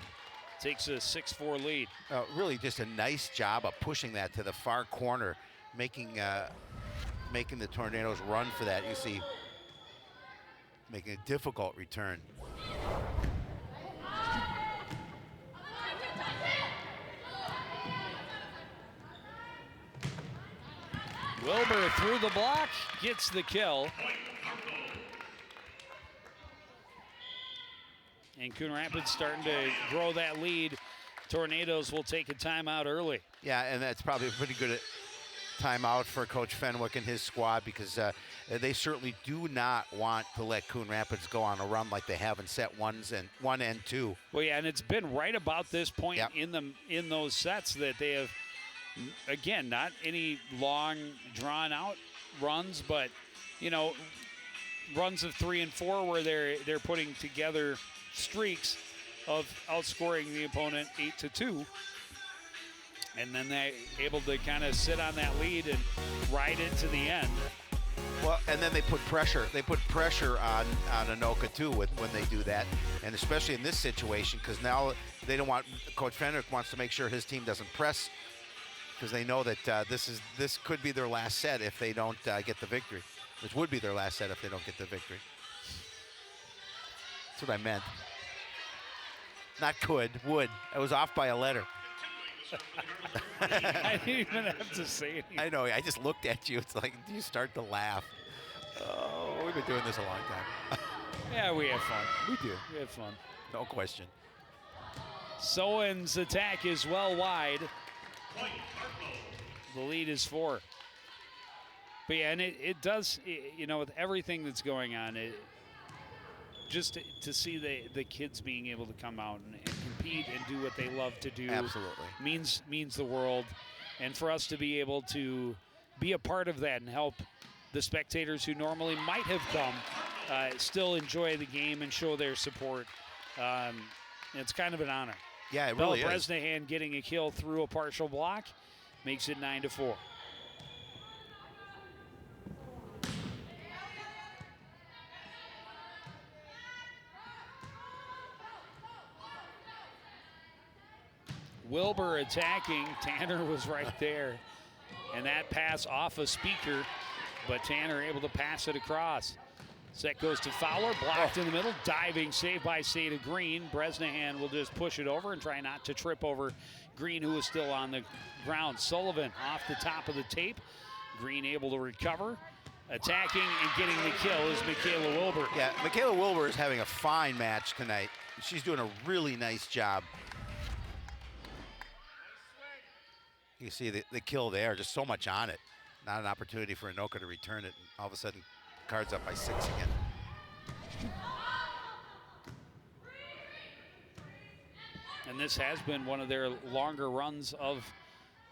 S1: takes a 6-4 lead.
S2: Really just a nice job of pushing that to the far corner, making the Tornadoes run for that. You see, making a difficult return.
S1: Wilbur through the block, gets the kill. And Coon Rapids starting to grow that lead. Tornadoes will take a timeout early.
S2: Yeah, and that's probably a pretty good timeout for Coach Fenwick and his squad, because they certainly do not want to let Coon Rapids go on a run like they have in set 1 and 2.
S1: Well, yeah, and it's been right about this point in those sets that they have, again, not any long, drawn-out runs, but, you know, runs of 3 and 4 where they're putting together streaks of outscoring the opponent 8-2. And then they're able to kind of sit on that lead and ride it to the end.
S2: Well, and then they put pressure. They put pressure on Anoka too when they do that, and especially in this situation, because now they don't want. Coach Fenwick wants to make sure his team doesn't press, because they know that this could be their last set if they don't get the victory. Which would be their last set if they don't get the victory. That's what I meant. Not could, would. I was off by a letter.
S1: I didn't even have to say anything.
S2: I know, I just looked at you. It's like, you start to laugh. Oh, we've been doing this a long time.
S1: Yeah, we have fun.
S2: We do.
S1: We have fun.
S2: No question.
S1: Sowen's attack is well wide. The lead is 4. But yeah, and it does, you know, with everything that's going on, just to see the kids being able to come out and compete and do what they love to do.
S2: Absolutely.
S1: Means the world. And for us to be able to be a part of that and help the spectators who normally might have come still enjoy the game and show their support, it's kind of an honor.
S2: Yeah, it really is.
S1: Bresnahan getting a kill through a partial block makes it 9-4. Wilbur attacking. Tanner was right there. And that pass off a speaker, but Tanner able to pass it across. Set goes to Fowler, blocked in the middle. Diving save by Seda Green. Bresnahan will just push it over and try not to trip over Green, who is still on the ground. Sullivan off the top of the tape. Green able to recover. Attacking and getting the kill is Michaela Wilbur.
S2: Yeah, Michaela Wilbur is having a fine match tonight. She's doing a really nice job. You see the kill there, just so much on it. Not an opportunity for Anoka to return it, and all of a sudden, Cards up by 6 again.
S1: And this has been one of their longer runs of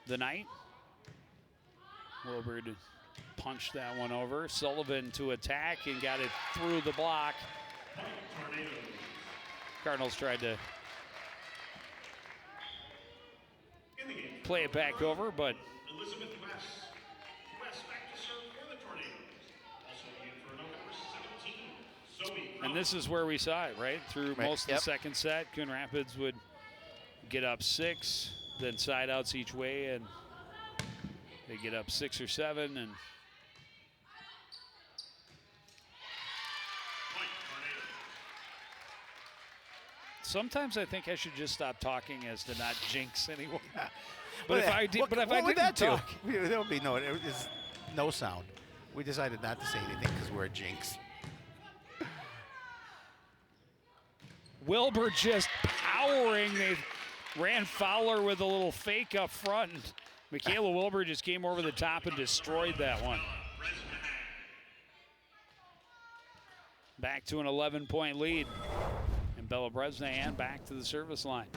S1: the night. Wilbur to punch that one over. Sullivan to attack and got it through the block. Cardinals tried to play it back over, but
S3: Elizabeth West. West back to serve for the Tornadoes. Also in for Anoka, number 17, Zoe.
S1: and this is where we saw it, right? Through most of the second set, Coon Rapids would get up 6, then side outs each way, and they get up 6 or 7, and sometimes I think I should just stop talking as to not jinx anyone. But if I did,
S2: what would that do? There would be no sound. We decided not to say anything because we're a jinx.
S1: Wilbur just powering. ran Fowler with a little fake up front. And Michaela Wilbur just came over the top and destroyed that one. Back to an 11-point lead. And Bella Bresnahan back to the service line.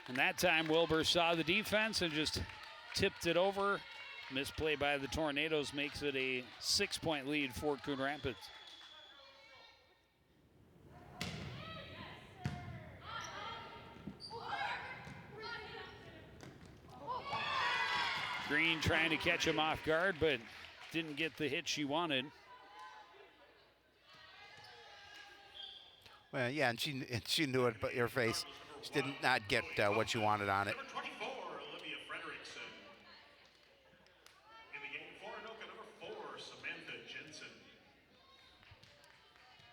S1: And that time Wilbur saw the defense and just tipped it over. Misplay by the Tornadoes makes it a 6-point lead for Coon Rapids. Green trying to catch him off guard, but didn't get the hit she wanted.
S2: Well, yeah, and she knew it, but your face. She did not get what she wanted on it.
S3: Number 24, Olivia Frederickson. In the game for Anoka, number 4, Samantha Jensen.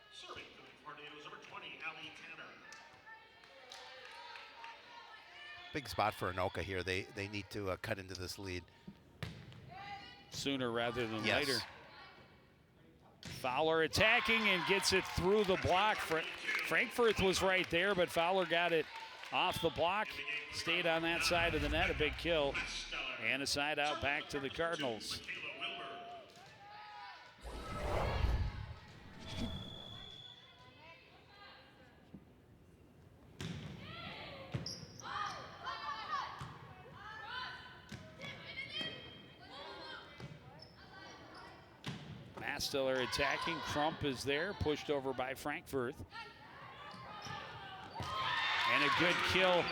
S3: Serving for the Tornadoes, number 20, Allie Tanner.
S2: Big spot for Anoka here. They need to cut into this lead.
S1: Sooner rather than
S2: Yes.
S1: later. Fowler attacking and gets it through the block. Frankfurt was right there, but Fowler got it off the block, stayed on that side of the net, a big kill, and a side out back to the Cardinals. Mastiller attacking. Crump is there, pushed over by Frankfurt. And a good kill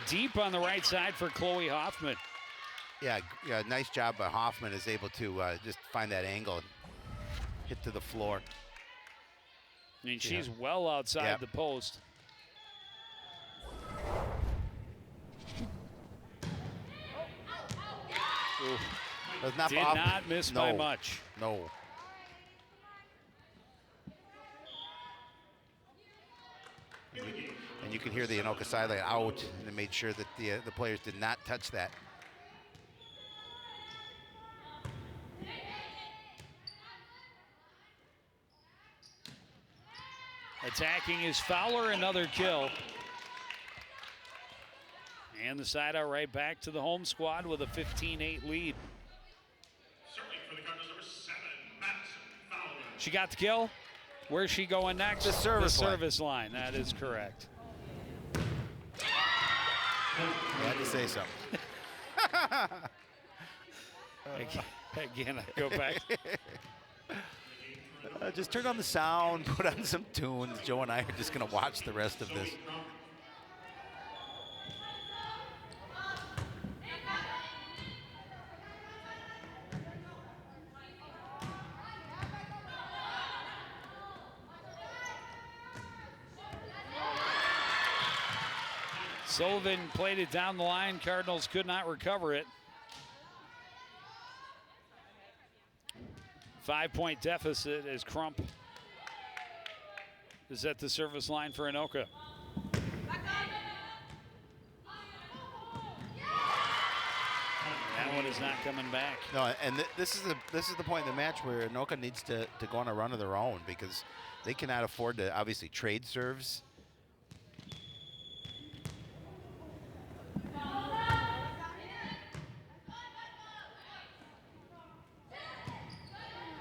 S1: deep on the right side for Chloe Hoffman.
S2: Yeah, nice job by Hoffman is able to just find that angle and hit to the floor.
S1: I mean, she's well outside the post. Ooh.
S2: Not
S1: Did not miss by much.
S2: No. And you can hear the Anoka sideline out, and they made sure that the players did not touch that.
S1: Attacking is Fowler, another kill. And the side out right back to the home squad with a 15-8 lead.
S3: Serving for the Cardinals, number 7, Madison Fowler.
S1: She got the kill. Where's she going next?
S2: The service line.
S1: service line. That is correct.
S2: I had to say something.
S1: Again, I go back.
S2: Just turn on the sound, put on some tunes. Joe and I are just going to watch the rest of this.
S1: Sullivan played it down the line. Cardinals could not recover it. 5-point deficit as Crump is at the service line for Anoka. That one is not coming back.
S2: No, and this is the point in the match where Anoka needs to go on a run of their own, because they cannot afford to obviously trade serves.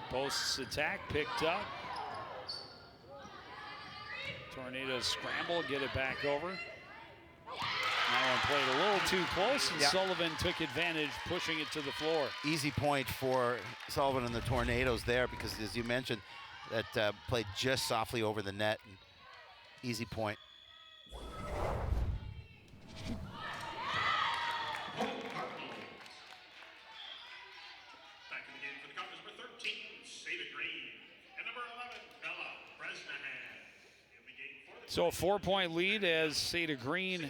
S1: Post's attack picked up. Tornadoes scramble, get it back over. That one played a little too close, and Sullivan took advantage, pushing it to the floor.
S2: Easy point for Sullivan and the Tornadoes there, because as you mentioned, that played just softly over the net. And easy point.
S1: So a 4-point lead as Seda Green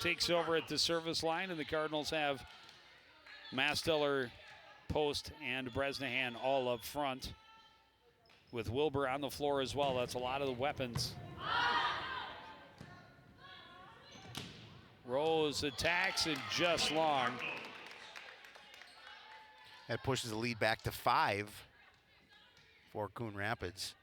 S1: takes over at the service line, and the Cardinals have Mastiller, Post, and Bresnahan all up front, with Wilbur on the floor as well. That's a lot of the weapons. Rose attacks and just long.
S2: That pushes the lead back to 5 for Coon Rapids.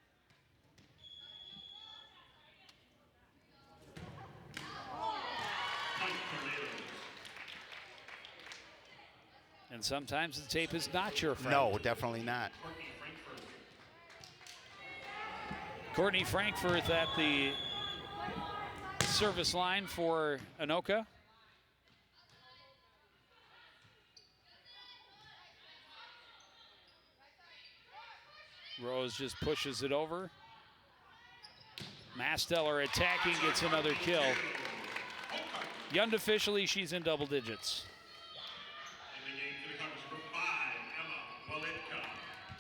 S1: And sometimes the tape is not your friend.
S2: No, definitely not.
S1: Courtney Frankfurt at the service line for Anoka. Rose just pushes it over. Masteller attacking, gets another kill. Unofficially, she's in double digits.
S3: In the game for the Cardinals, number 5, Emma Wolitka.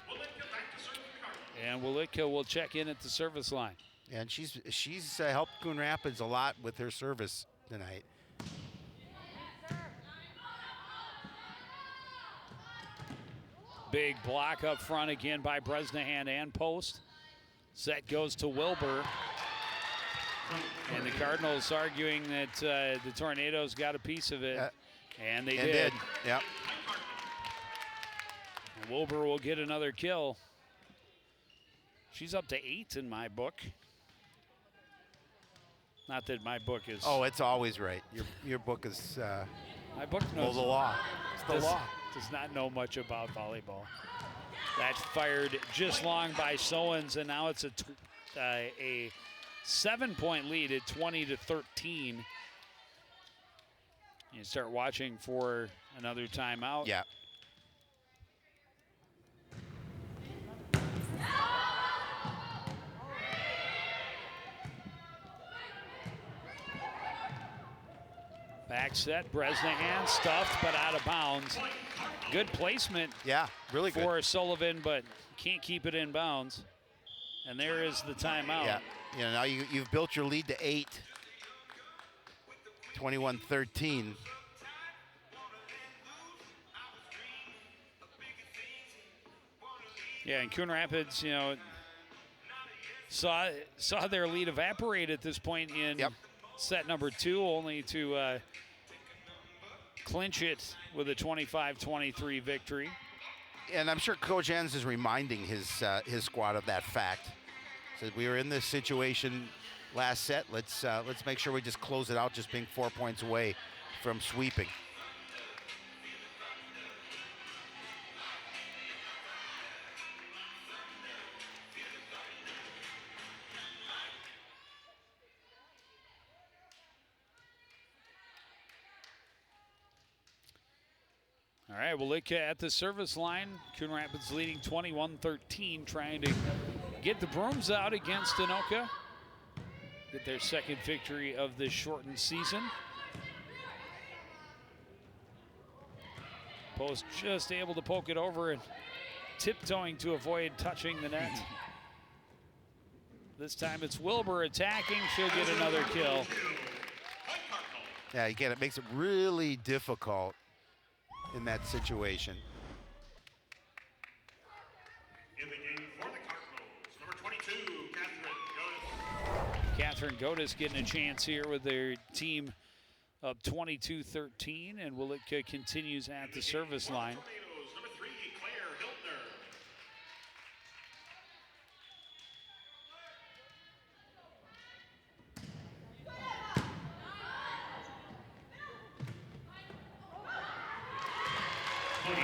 S3: Wolitka back to serve for the Cardinals.
S1: And Wolitka will check in at the service line.
S2: And she's helped Coon Rapids a lot with her service tonight.
S1: Big block up front again by Bresnahan and Post. Set goes to Wilbur. And the Cardinals arguing that the Tornadoes got a piece of it. And they did.
S2: Yep.
S1: And Wilbur will get another kill. She's up to 8 in my book. Not that my book is.
S2: Oh, it's always right. Your book is.
S1: My book knows.
S2: The law. It's the law.
S1: Does not know much about volleyball. That's fired just long by Sowens, and now it's a 7-point lead at 20-13. You start watching for another timeout.
S2: Yeah.
S1: Back set, Bresnahan stuffed but out of bounds. Good placement.
S2: Yeah, really good.
S1: For Sullivan, but can't keep it in bounds. And there is the timeout.
S2: Yeah, now you've built your lead to 8. 21-13.
S1: Yeah, and Coon Rapids, saw their lead evaporate at this point in set number 2, only to clinch it with a 25-23 victory.
S2: And I'm sure Coach Enns is reminding his squad of that fact. Said we were in this situation last set. Let's make sure we just close it out, just being 4 points away from sweeping.
S1: All right, Wolitka at the service line. Coon Rapids leading 21-13, trying to get the brooms out against Anoka. Get their second victory of this shortened season. Post just able to poke it over and tiptoeing to avoid touching the net. This time it's Wilbur attacking. She'll get another kill.
S2: Yeah, again, it makes it really difficult in that situation.
S3: In the game for the Cardinals, number 22, Catherine Godis.
S1: Catherine Godis getting a chance here with their team up 22-13, and Wolitka continues at the service line.
S3: Tornadoes, number 3, Claire Hiltner.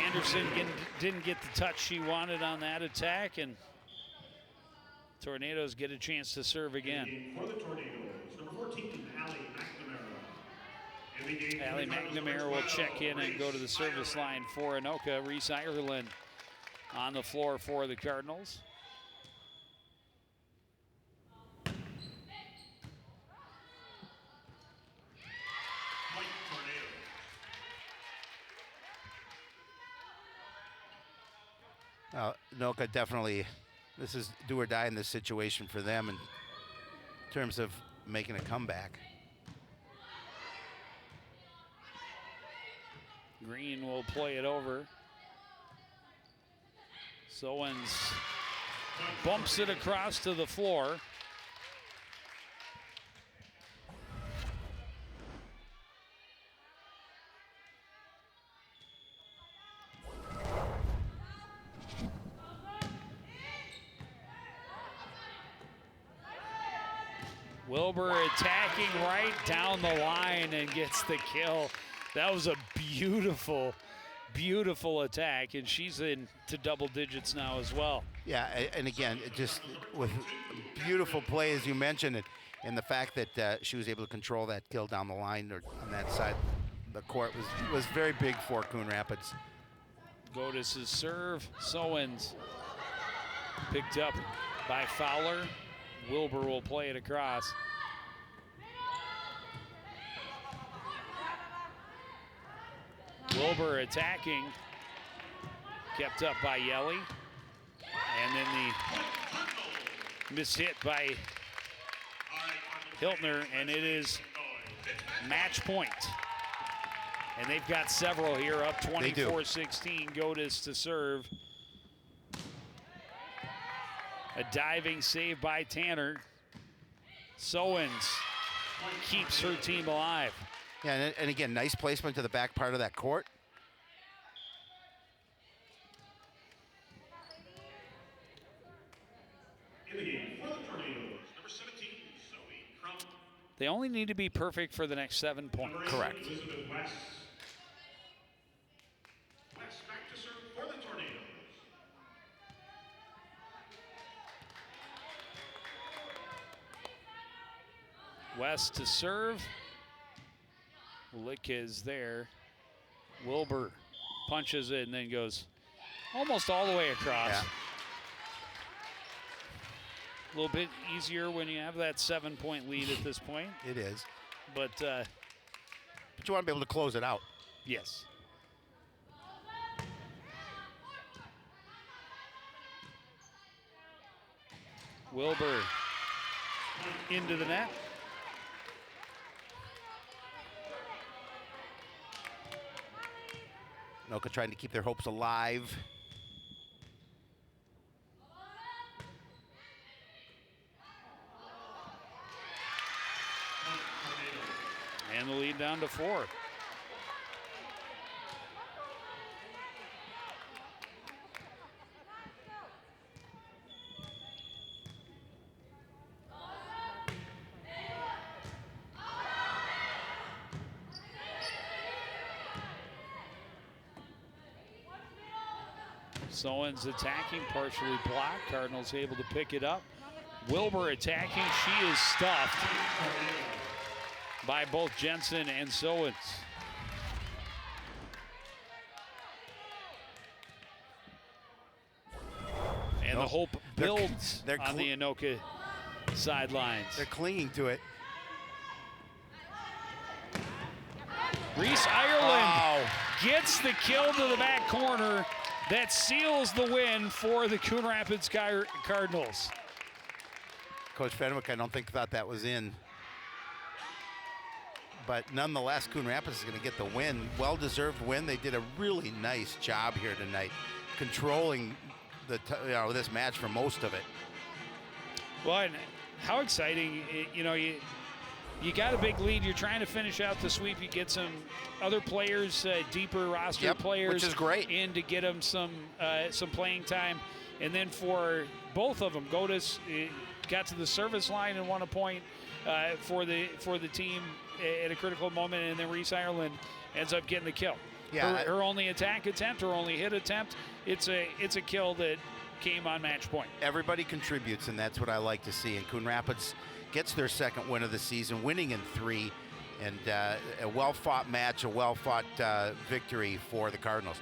S1: Anderson didn't get the touch she wanted on that attack, and Tornadoes get a chance to serve again.
S3: For the Tornadoes, number 14, Allie McNamara.
S1: Allie McNamara will check in and go to the service line for Anoka. Reese Ireland on the floor for the Cardinals.
S2: Anoka definitely, this is do or die in this situation for them in terms of making a comeback.
S1: Green will play it over. Sowens bumps it across to the floor. Wilbur attacking right down the line and gets the kill. That was a beautiful, beautiful attack, and she's into double digits now as well.
S2: Yeah, and again, just with beautiful play, as you mentioned, and the fact that she was able to control that kill down the line or on that side of the court was very big for Coon Rapids.
S1: Godis' serve. Sowens picked up by Fowler. Wilbur will play it across. Wilbur attacking, kept up by Yelly. And then the mishit by Hiltner, and it is match point. And they've got several here, up 24-16. Godis to serve. A diving save by Tanner. Sowens keeps her team alive.
S2: Yeah, and again, nice placement to the back part of that court.
S3: In the game for the Tornadoes, number 17, Zoe Crump.
S1: They only need to be perfect for the next 7 points.
S2: Correct.
S3: Elizabeth West. West back to serve for the Tornadoes.
S1: West to serve. Lick is there. Wilbur punches it and then goes almost all the way across.
S2: Yeah.
S1: A little bit easier when you have that 7-point lead at this point.
S2: It is.
S1: But
S2: But you want to be able to close it out.
S1: yes. Wilbur into the net.
S2: Anoka trying to keep their hopes alive.
S1: And the lead down to 4. Sowens attacking, partially blocked. Cardinals able to pick it up. Wilbur attacking. She is stuffed by both Jensen and Sowens. And the hope builds
S2: they're
S1: on the Anoka sidelines.
S2: They're clinging to it.
S1: Reese Ireland gets the kill to the back corner that seals the win for the Coon Rapids Cardinals.
S2: Coach Fenwick, I don't think thought that was in. But nonetheless, Coon Rapids is going to get the win. Well-deserved win. They did a really nice job here tonight, controlling this match for most of it.
S1: Well, and how exciting! You got a big lead. You're trying to finish out the sweep. You get some other players, deeper roster players,
S2: which is great,
S1: in to get them some playing time. And then for both of them, Godis got to the service line and won a point for the team at a critical moment, and then Reese Ireland ends up getting the kill.
S2: Yeah,
S1: her only attack attempt, her only hit attempt, it's a kill that came on match point.
S2: Everybody contributes, and that's what I like to see. And Coon Rapids gets their second win of the season, winning in 3, and a well-fought match, a well-fought victory for the Cardinals.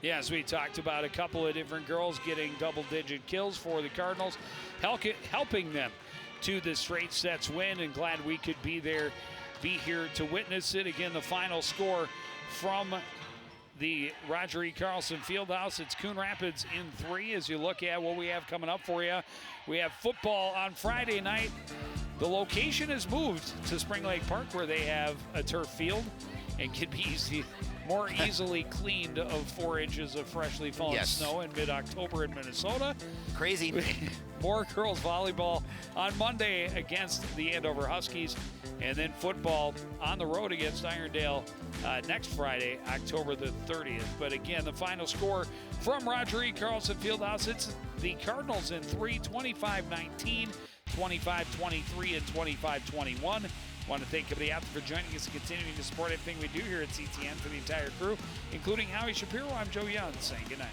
S1: Yeah, as we talked about, a couple of different girls getting double-digit kills for the Cardinals, helping them to the straight sets win, and glad we could be here to witness it. Again, the final score from the Roger E. Carlson Fieldhouse. It's Coon Rapids in 3. As you look at what we have coming up for you, we have football on Friday night. The location is moved to Spring Lake Park, where they have a turf field and can be more easily cleaned of 4 inches of freshly fallen snow in mid-October in Minnesota.
S2: Crazy.
S1: More girls volleyball on Monday against the Andover Huskies, and then football on the road against Irondale next Friday, October the 30th. But again, the final score from Roger E. Carlson Fieldhouse, it's the Cardinals in 3, 25-19 25-23 and 25-21. Want to thank everybody out there for joining us and continuing to support everything we do here at CTN. For the entire crew, including Howie Shapiro, I'm Joe Young saying goodnight.